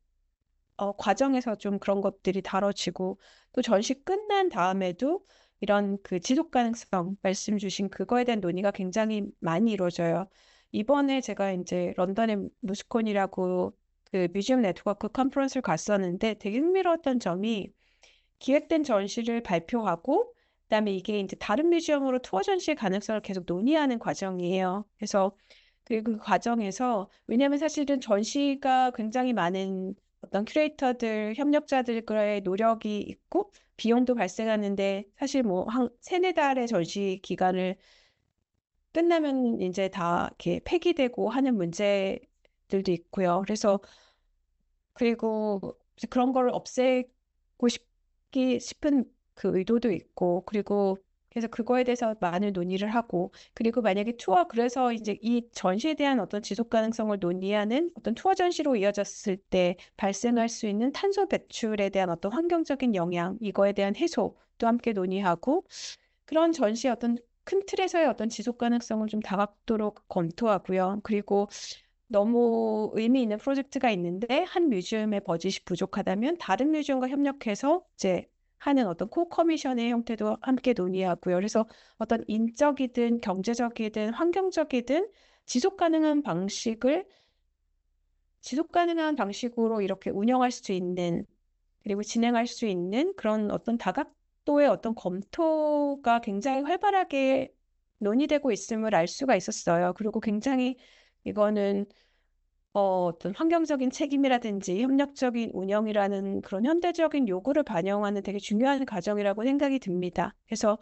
과정에서 좀 그런 것들이 다뤄지고, 또 전시 끝난 다음에도 이런 그 지속 가능성 말씀 주신 그거에 대한 논의가 굉장히 많이 이루어져요. 이번에 제가 이제 런던의 무스콘이라고 그 뮤지엄 네트워크 컨퍼런스를 갔었는데 되게 흥미로웠던 점이 기획된 전시를 발표하고 그다음에 이게 이제 다른 뮤지엄으로 투어 전시의 가능성을 계속 논의하는 과정이에요. 그래서 그리고 그 과정에서 왜냐하면 사실은 전시가 굉장히 많은 어떤 큐레이터들, 협력자들의 노력이 있고 비용도 발생하는데 사실 뭐 한 세네 달의 전시 기간을 끝나면 이제 다 이렇게 폐기되고 하는 문제들도 있고요. 그래서 그리고 이제 그런 걸 없애고 싶은 그 의도도 있고, 그리고 그래서 그거에 대해서 많은 논의를 하고, 그리고 만약에 투어, 그래서 이제 이 전시에 대한 어떤 지속 가능성을 논의하는 어떤 투어 전시로 이어졌을 때 발생할 수 있는 탄소 배출에 대한 어떤 환경적인 영향, 이거에 대한 해소도 함께 논의하고, 그런 전시의 어떤 큰 틀에서의 어떤 지속 가능성을 좀 다각도로 검토하고요. 그리고 너무 의미 있는 프로젝트가 있는데 한 뮤지엄의 버짓이 부족하다면 다른 뮤지엄과 협력해서 이제 하는 어떤 코커미션의 형태도 함께 논의하고요. 그래서 어떤 인적이든 경제적이든 환경적이든 지속 가능한 방식을 지속 가능한 방식으로 이렇게 운영할 수 있는 그리고 진행할 수 있는 그런 어떤 다각도의 어떤 검토가 굉장히 활발하게 논의되고 있음을 알 수가 있었어요. 그리고 굉장히 이거는 어떤 환경적인 책임이라든지 협력적인 운영이라는 그런 현대적인 요구를 반영하는 되게 중요한 과정이라고 생각이 듭니다. 그래서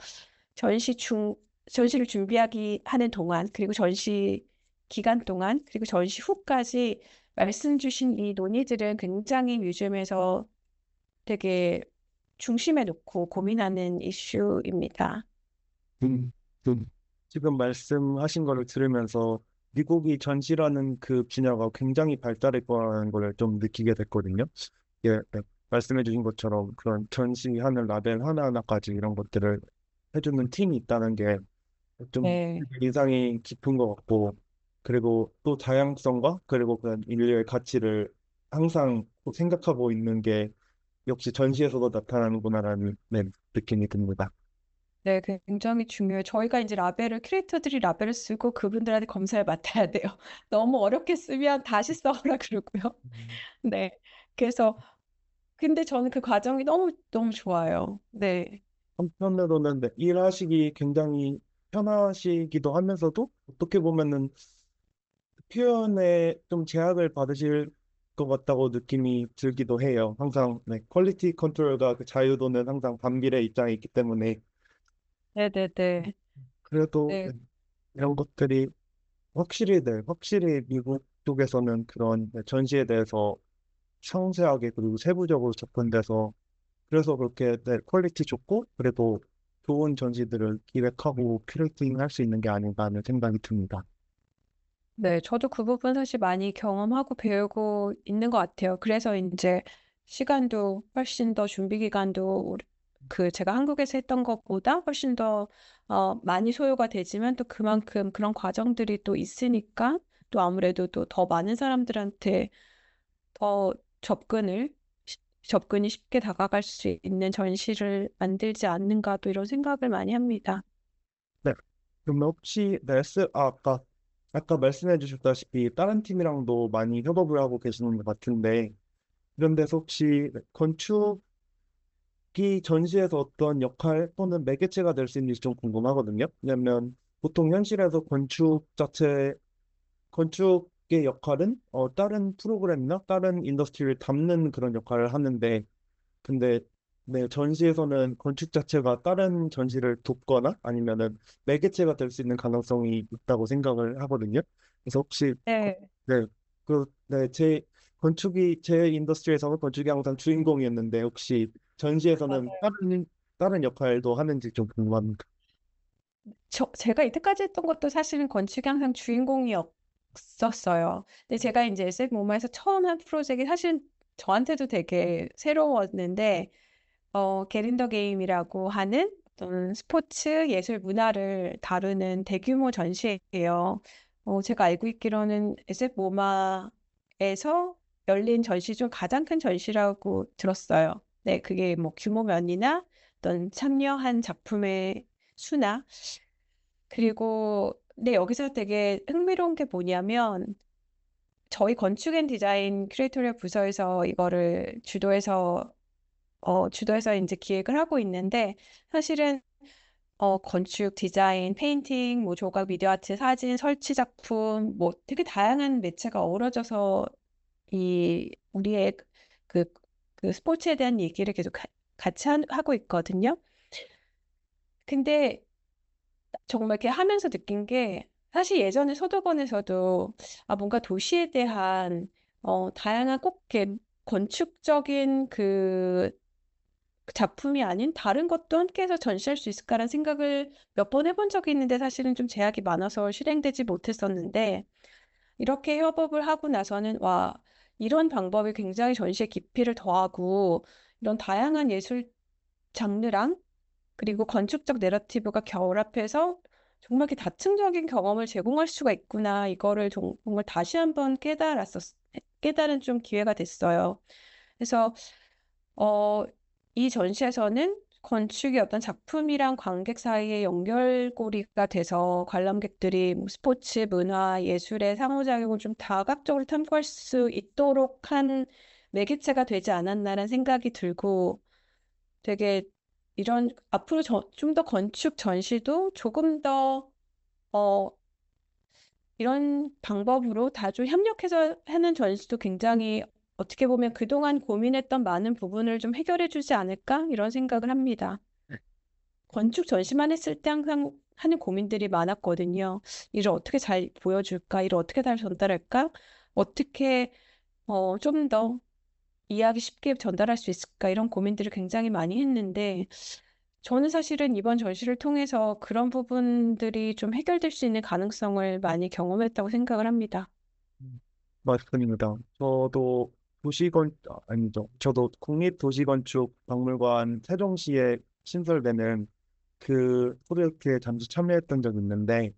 전시 중, 전시를 준비하기 하는 동안, 그리고 전시 기간 동안, 그리고 전시 후까지 말씀 주신 이 논의들은 굉장히 뮤지엄에서 되게 중심에 놓고 고민하는 이슈입니다. 음, 음. 지금 말씀하신 거를 들으면서 미국이 전시라는 그 분야가 굉장히 발달했다는 걸 좀 느끼게 됐거든요. 예, 네, 말씀해 주신 것처럼 그런 전시하는 라벨 하나하나까지 이런 것들을 해주는 팀이 있다는 게 좀 네. 인상이 깊은 것 같고, 그리고 또 다양성과 그리고 그런 인류의 가치를 항상 꼭 생각하고 있는 게 역시 전시에서도 나타나는구나라는, 네, 느낌이 듭니다. 네, 굉장히 중요해요. 저희가 이제 큐레이터들이 라벨을 쓰고 그분들한테 검사를 맡아야 돼요. 너무 어렵게 쓰면 다시 써오라 그러고요. 네. 그래서, 근데 저는 그 과정이 너무 좋아요. 네. 한편으로는 네, 일하시기 굉장히 편하시기도 하면서도 어떻게 보면은 표현에 좀 제약을 받으실 것 같다고 느낌이 들기도 해요. 항상 네, 퀄리티 컨트롤과 그 자유도는 항상 반비례 입장에 있기 때문에 네네네. 그래도 네, 네. 이런 것들이 확실히 미국 쪽에서는 그런 네, 전시에 대해서 상세하게 그리고 세부적으로 접근돼서 그래서 그렇게 네, 퀄리티 좋고 그래도 좋은 전시들을 기획하고 큐레이팅 할 수 있는 게 아닌가 하는 생각이 듭니다. 네, 저도 그 부분 사실 많이 경험하고 배우고 있는 것 같아요. 그래서 이제 시간도 훨씬 더 준비 기간도 그 제가 한국에서 했던 것보다 훨씬 더 많이 소요가 되지만 또 그만큼 그런 과정들이 또 있으니까 또 아무래도 또 더 많은 사람들한테 더 접근이 쉽게 다가갈 수 있는 전시를 만들지 않는가 또 이런 생각을 많이 합니다. 네. 그러면 혹시 아까 말씀해 주셨다시피 다른 팀이랑도 많이 협업을 하고 계시는 것 같은데 이런 데서 혹시 건축이 전시에서 어떤 역할 또는 매개체가 될 수 있는지 좀 궁금하거든요. 왜냐면 보통 현실에서 건축의 역할은 다른 프로그램이나 다른 인더스트리를 담는 그런 역할을 하는데 근데 네, 전시에서는 건축 자체가 다른 전시를 돕거나 아니면은 매개체가 될 수 있는 가능성이 있다고 생각을 하거든요. 그래서 혹시 네, 네, 네, 제 인더스트리에서는 건축이 항상 주인공이었는데 혹시 전시에서는 맞아요. 다른 역할도 하는지 좀 궁금합니다. 제가 이때까지 했던 것도 사실은 건축이 항상 주인공이었었어요. 근데 제가 이제 SF 모마에서 처음 한 프로젝트가 사실 저한테도 되게 새로웠는데, 게린더 게임이라고 하는 어떤 스포츠 예술 문화를 다루는 대규모 전시회예요. 제가 알고 있기로는 SF 모마에서 열린 전시 중 가장 큰 전시라고 들었어요. 네, 그게 뭐 규모면이나 어떤 참여한 작품의 수나 그리고 근데 여기서 되게 흥미로운 게 뭐냐면 저희 건축 앤 디자인 큐레이토리얼 부서에서 이거를 주도해서 주도해서 이제 기획을 하고 있는데 사실은 건축, 디자인, 페인팅, 뭐 조각, 미디어 아트, 사진, 설치 작품, 뭐 되게 다양한 매체가 어우러져서 우리의 그, 그 스포츠에 대한 얘기를 계속 같이 하고 있거든요. 근데 정말 이렇게 하면서 느낀 게 사실 예전에 서도번에서도 뭔가 도시에 대한 다양한 꼭 이렇게 건축적인 그 작품이 아닌 다른 것도 함께해서 전시할 수 있을까라는 생각을 몇 번 해본 적이 있는데 사실은 좀 제약이 많아서 실행되지 못했었는데 이렇게 협업을 하고 나서는 와, 이런 방법이 굉장히 전시의 깊이를 더하고 이런 다양한 예술 장르랑 그리고 건축적 내러티브가 결합해서 정말 이렇게 다층적인 경험을 제공할 수가 있구나. 이거를 정말 다시 한번 깨달은 좀 기회가 됐어요. 그래서 어, 이 전시에서는 건축이 어떤 작품이랑 관객 사이의 연결고리가 돼서 관람객들이 뭐 스포츠, 문화, 예술의 상호작용을 좀 다각적으로 탐구할 수 있도록 한 매개체가 되지 않았나라는 생각이 들고 되게 이런 앞으로 좀 더 건축 전시도 조금 더 어, 이런 방법으로 다중 협력해서 하는 전시도 굉장히 어떻게 보면 그동안 고민했던 많은 부분을 좀 해결해 주지 않을까 이런 생각을 합니다. 건축 전시만 했을 때 항상 하는 고민들이 많았거든요. 이를 어떻게 잘 보여줄까? 이를 어떻게 잘 전달할까? 어떻게 좀 더 이해하기 쉽게 전달할 수 있을까? 이런 고민들을 굉장히 많이 했는데 저는 사실은 이번 전시를 통해서 그런 부분들이 좀 해결될 수 있는 가능성을 많이 경험했다고 생각을 합니다. 맞습니다. 아니죠. 저도 국립도시건축박물관 세종시에 신설되는 그 프로젝트에 잠시 참여했던 적이 있는데,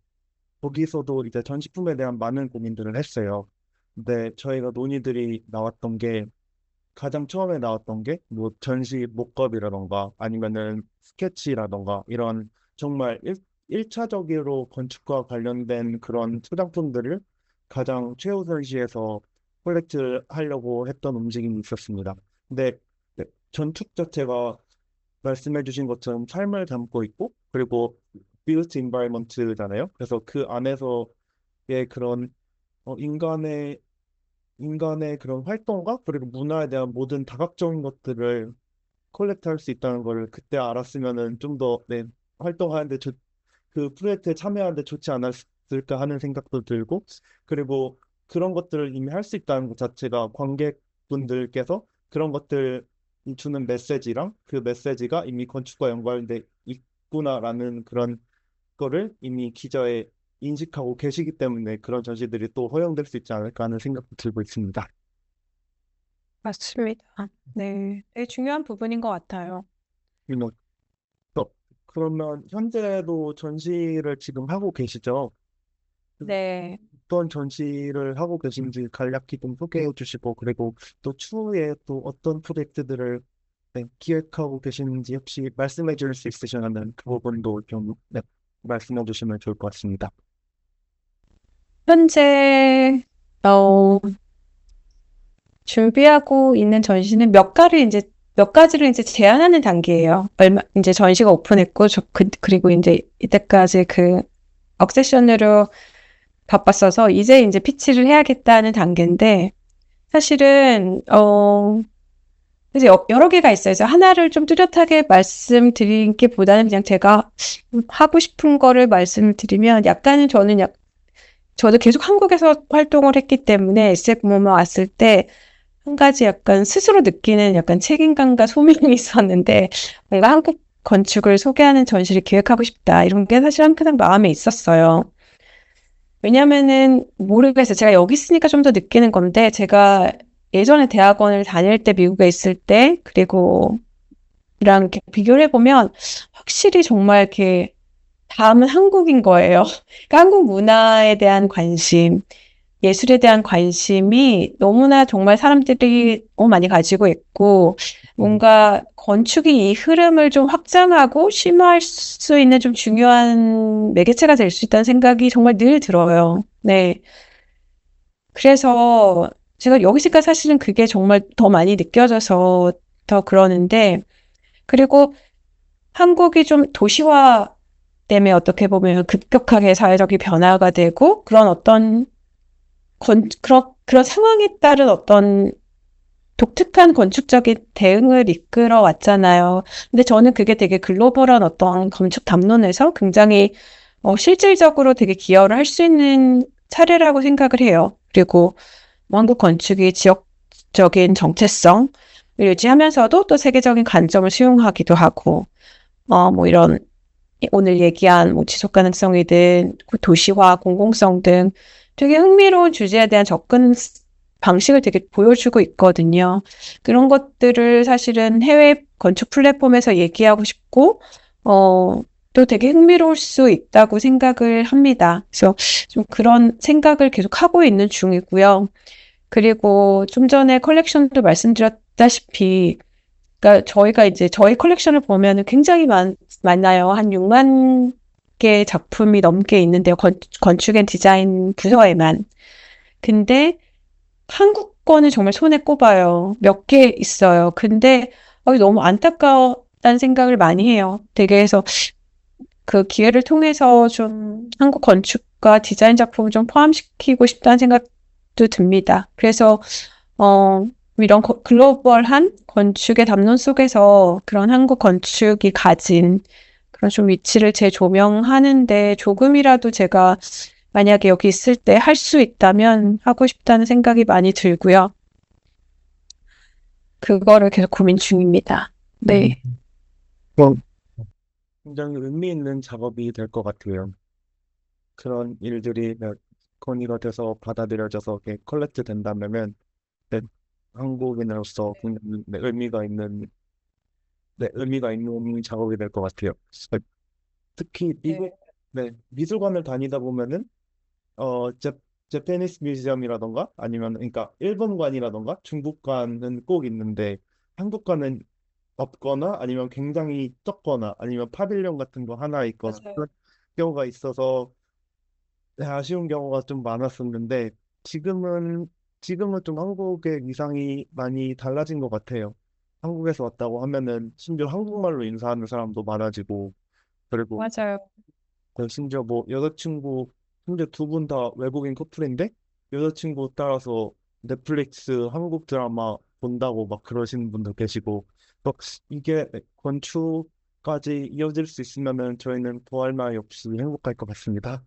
거기서도 이제 전시품에 대한 많은 고민들을 했어요. 근데 저희가 논의들이 나왔던 게, 가장 처음에 나왔던 게, 뭐, 전시 목겁이라던가, 아니면은 스케치라던가, 이런 정말 일차적으로 건축과 관련된 그런 소장품들을 가장 최우선시해서 콜렉트를 하려고 했던 움직임이 있었습니다. 근데 네, 전축 자체가 말씀해주신 것처럼 삶을 담고 있고, 그리고 built environment잖아요. 그래서 그 안에서의 그런 인간의 그런 활동과 그리고 문화에 대한 모든 다각적인 것들을 콜렉트 할 수 있다는 걸 그때 알았으면은 좀 더, 네, 활동하는데 그 프로젝트에 참여하는데 좋지 않았을까 하는 생각도 들고, 그리고 그런 것들을 이미 할 수 있다는 것 자체가 관객분들께서 그런 것들이 주는 메시지랑 그 메시지가 이미 건축과 연관돼 있구나라는 그런 거를 이미 기저에 인식하고 계시기 때문에 그런 전시들이 또 허용될 수 있지 않을까 하는 생각도 들고 있습니다. 맞습니다. 네, 되게 중요한 부분인 것 같아요. 윤호, 그러면 현재도 전시를 지금 하고 계시죠? 네. 어떤 전시를 하고 계신지 간략히 좀 소개해 주시고, 그리고 또 추후에 또 어떤 프로젝트들을 네, 기획하고 계시는지 혹시 말씀해 줄 수 있으시면 그 부분도 좀 네, 말씀해 주시면 좋을 것 같습니다. 현재 준비하고 있는 전시는 몇 가지를 이제 제안하는 단계예요. 이제 전시가 오픈했고, 그리고 이제 이때까지 그 억세션으로 바빴어서 이제 피치를 해야겠다는 단계인데, 사실은, 그래서 여러 개가 있어요. 그래서 하나를 좀 뚜렷하게 말씀드리기보다는 그냥 제가 하고 싶은 거를 말씀드리면 약간은 저도 계속 한국에서 활동을 했기 때문에 SF 모먼 왔을 때 한 가지 약간 스스로 느끼는 약간 책임감과 소명이 있었는데 뭔가 한국 건축을 소개하는 전시를 기획하고 싶다 이런 게 사실 항상 마음에 있었어요. 왜냐면은 모르겠어요. 제가 여기 있으니까 좀 더 느끼는 건데 제가 예전에 대학원을 다닐 때 미국에 있을 때 그리고 이랑 이렇게 비교를 해보면 확실히 정말 이렇게 다음은 한국인 거예요. 그러니까 한국 문화에 대한 관심, 예술에 대한 관심이 너무나 정말 사람들이 너무 많이 가지고 있고, 뭔가 건축이 이 흐름을 좀 확장하고 심화할 수 있는 좀 중요한 매개체가 될 수 있다는 생각이 정말 늘 들어요. 네. 그래서 제가 여기 있으니까 사실은 그게 정말 더 많이 느껴져서 때부터 그러는데, 그리고 한국이 좀 도시화 때문에 어떻게 보면 급격하게 사회적인 변화가 되고, 그런 어떤 그런 상황에 따른 어떤 독특한 건축적인 대응을 이끌어 왔잖아요. 근데 저는 그게 되게 글로벌한 어떤 건축 담론에서 굉장히 실질적으로 되게 기여를 할 수 있는 사례라고 생각을 해요. 그리고 뭐 한국 건축이 지역적인 정체성을 유지하면서도 또 세계적인 관점을 수용하기도 하고, 뭐 이런 오늘 얘기한 뭐 지속 가능성이든 도시화, 공공성 등 되게 흥미로운 주제에 대한 접근 방식을 되게 보여주고 있거든요. 그런 것들을 사실은 해외 건축 플랫폼에서 얘기하고 싶고, 또 되게 흥미로울 수 있다고 생각을 합니다. 그래서 좀 그런 생각을 계속 하고 있는 중이고요. 그리고 좀 전에 컬렉션도 말씀드렸다시피, 그러니까 저희가 이제 저희 컬렉션을 보면은 굉장히 많아요. 한 6만 개 작품이 넘게 있는데요. 건축 앤 디자인 부서에만. 근데 한국 거는 정말 손에 꼽아요. 몇 개 있어요. 근데 너무 안타까웠다는 생각을 많이 해요. 되게 해서 그 기회를 통해서 좀 한국 건축과 디자인 작품을 좀 포함시키고 싶다는 생각도 듭니다. 그래서 이런 글로벌한 건축의 담론 속에서 그런 한국 건축이 가진 그런 좀 위치를 재조명하는데 조금이라도 제가 만약에 여기 있을 때 할 수 있다면 하고 싶다는 생각이 많이 들고요. 그거를 계속 고민 중입니다. 네. 그럼 굉장히 의미 있는 작업이 될 것 같아요. 그런 일들이 건의가 돼서 받아들여져서 이렇게 컬렉트 된다면은 네, 한국인으로서 굉장히 의미가 있는 작업이 될 것 같아요. 네, 특히 미국 미술관을 다니다 보면은 어 제페니스 뮤지엄이라던가 아니면 그러니까 일본관이라던가 중국관은 꼭 있는데 한국관은 없거나 아니면 굉장히 적거나 아니면 파빌리온 같은 거 하나 있거나 맞아요. 그런 경우가 있어서 아쉬운 경우가 좀 많았었는데 지금은 지금은 좀 한국의 위상이 많이 달라진 것 같아요. 한국에서 왔다고 하면은 심지어 한국말로 인사하는 사람도 많아지고 그리고 맞아요. 심지어 뭐 여자친구 심지어 두 분 다 외국인 커플인데 여자친구 따라서 넷플릭스 한국 드라마 본다고 막 그러시는 분도 계시고 뭐 이게 건축까지 이어질 수 있으면은 저희는 더할 나위 없이 행복할 것 같습니다.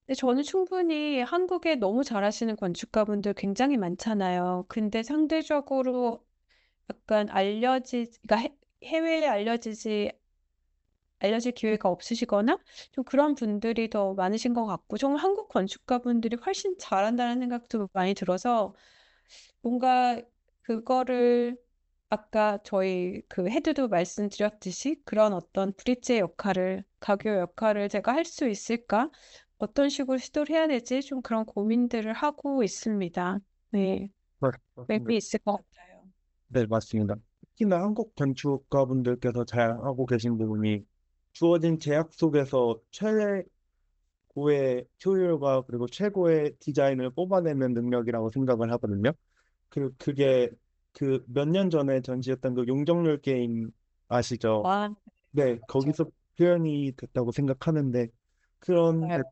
근데 저는 충분히 한국에 너무 잘하시는 건축가분들 굉장히 많잖아요. 근데 상대적으로 약간 그러니까 해외에 알려질 기회가 없으시거나 좀 그런 분들이 더 많으신 것 같고 정말 한국 건축가분들이 훨씬 잘한다는 생각도 많이 들어서 뭔가 그거를 아까 저희 그 헤드도 말씀드렸듯이 그런 어떤 브릿지의 역할을 가교 역할을 제가 할 수 있을까? 어떤 식으로 시도를 해야 될지 좀 그런 고민들을 하고 있습니다. 네, 네, 의미 맞습니다. 있을 것 같아요. 네, 맞습니다. 특히나 한국 건축가분들께서 잘 하고 계신 부분이 주어진 제약 속에서 최고의 효율과 그리고 최고의 디자인을 뽑아내는 능력이라고 생각을 하거든요. 그게 그 몇 년 전에 전시했던 그 용적률 게임 아시죠? 와, 네, 저, 거기서 표현이 됐다고 생각하는데 그런 맞아요.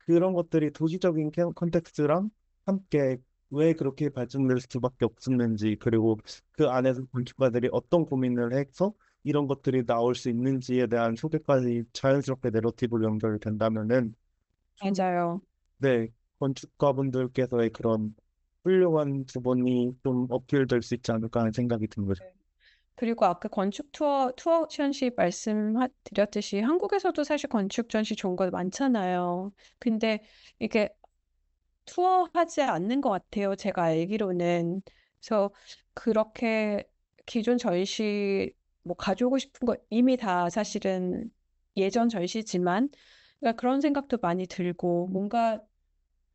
그런 것들이 도시적인 컨텍스트랑 함께 왜 그렇게 발전될 수밖에 없었는지 그리고 그 안에서 건축가들이 어떤 고민을 해서 이런 것들이 나올 수 있는지에 대한 소개까지 자연스럽게 내러티브로 연결이 된다면은 맞아요. 네, 건축가분들께서의 그런 훌륭한 부분이 좀 어필될 수 있지 않을까 하는 생각이 든 거죠. 그리고 아까 건축 투어 전시 말씀드렸듯이 한국에서도 사실 건축 전시 좋은 거 많잖아요. 근데 이게 투어하지 않는 것 같아요. 제가 알기로는. 그래서 그렇게 기존 전시 뭐 가져오고 싶은 거 이미 다 사실은 예전 전시지만 그러니까 그런 생각도 많이 들고 뭔가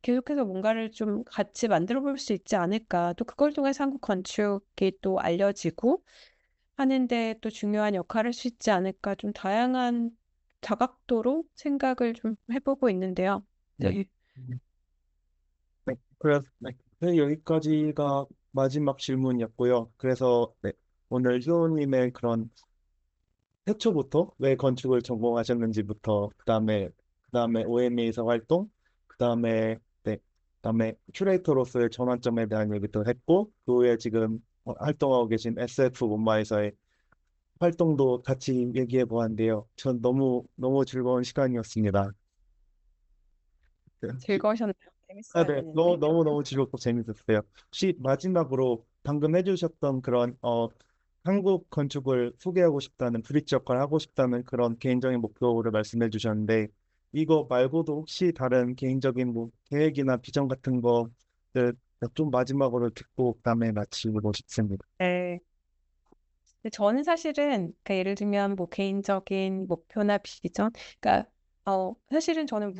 계속해서 뭔가를 좀 같이 만들어 볼 수 있지 않을까. 또 그걸 통해서 한국 건축이 또 알려지고 하는데 또 중요한 역할을 할 수 있지 않을까. 좀 다양한 다각도로 생각을 좀 해보고 있는데요. 네. 네. 네, 그래서 여기까지가 마지막 질문이었고요. 그래서 네, 오늘 효우님의 그런 태초부터 왜 건축을 전공하셨는지부터 그다음에 OMA에서 활동, 그다음에 네, 그다음에 큐레이터로서의 전환점에 대한 얘기도 했고, 그 후에 지금 활동하고 계신 SF 문마에서의 활동도 같이 얘기해 보았는데요. 전 너무 너무 즐거운 시간이었습니다. 네, 즐거우셨나요? 아, 재밌어야 네, 되는데. 너무 즐겁고 재밌었어요. 혹시 마지막으로 방금 해주셨던 그런 한국 건축을 소개하고 싶다는 브릿지 역할을 하고 싶다는 그런 개인적인 목표를 말씀해 주셨는데 이거 말고도 혹시 다른 개인적인 뭐 계획이나 비전 같은 거를 좀 마지막으로 듣고 그다음에 마치고 싶습니다. 네. 근데 저는 사실은 그러니까 예를 들면 뭐 개인적인 목표나 비전, 그러니까 사실은 저는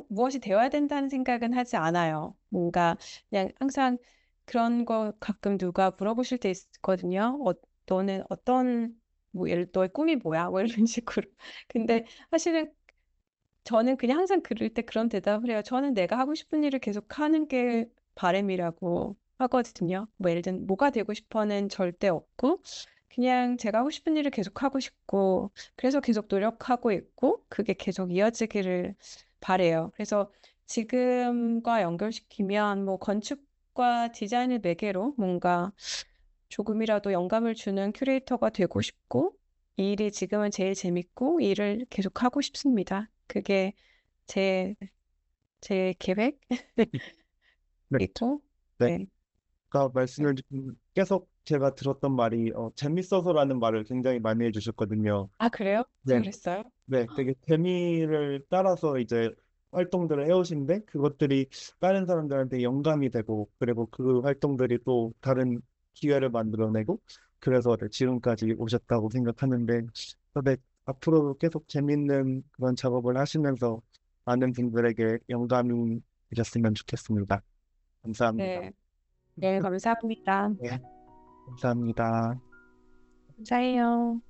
무엇이 되어야 된다는 생각은 하지 않아요. 뭔가 그냥 항상 그런 거 가끔 누가 물어보실 때 있거든요. 너는 어떤 뭐 너의 꿈이 뭐야? 뭐 이런 식으로. 근데 사실은 저는 그냥 항상 그럴 때 그런 대답을 해요. 저는 내가 하고 싶은 일을 계속 하는 게 바람이라고 하거든요. 뭐 예를 들면 뭐가 되고 싶어는 절대 없고 그냥 제가 하고 싶은 일을 계속 하고 싶고 그래서 계속 노력하고 있고 그게 계속 이어지기를 바래요. 그래서 지금과 연결시키면 뭐 건축과 디자인을 매개로 뭔가 조금이라도 영감을 주는 큐레이터가 되고 싶고 이 일이 지금은 제일 재밌고 이 일을 계속 하고 싶습니다. 그게 제, 제 계획? 네, 그리고, 네. 네. 아까 계속 제가 들었던 말이 재밌어서라는 말을 굉장히 많이 해주셨거든요. 아, 그래요? 제가 네, 그랬어요? 네, 되게 재미를 따라서 이제 활동들을 해오신데 그것들이 다른 사람들한테 영감이 되고 그리고 그 활동들이 또 다른 기회를 만들어내고 그래서 네, 지금까지 오셨다고 생각하는데 네, 앞으로도 계속 재밌는 그런 작업을 하시면서 많은 분들에게 영감이 되셨으면 좋겠습니다. 감사합니다. 네. 네, 감사합니다. 네, 감사합니다. 감사해요.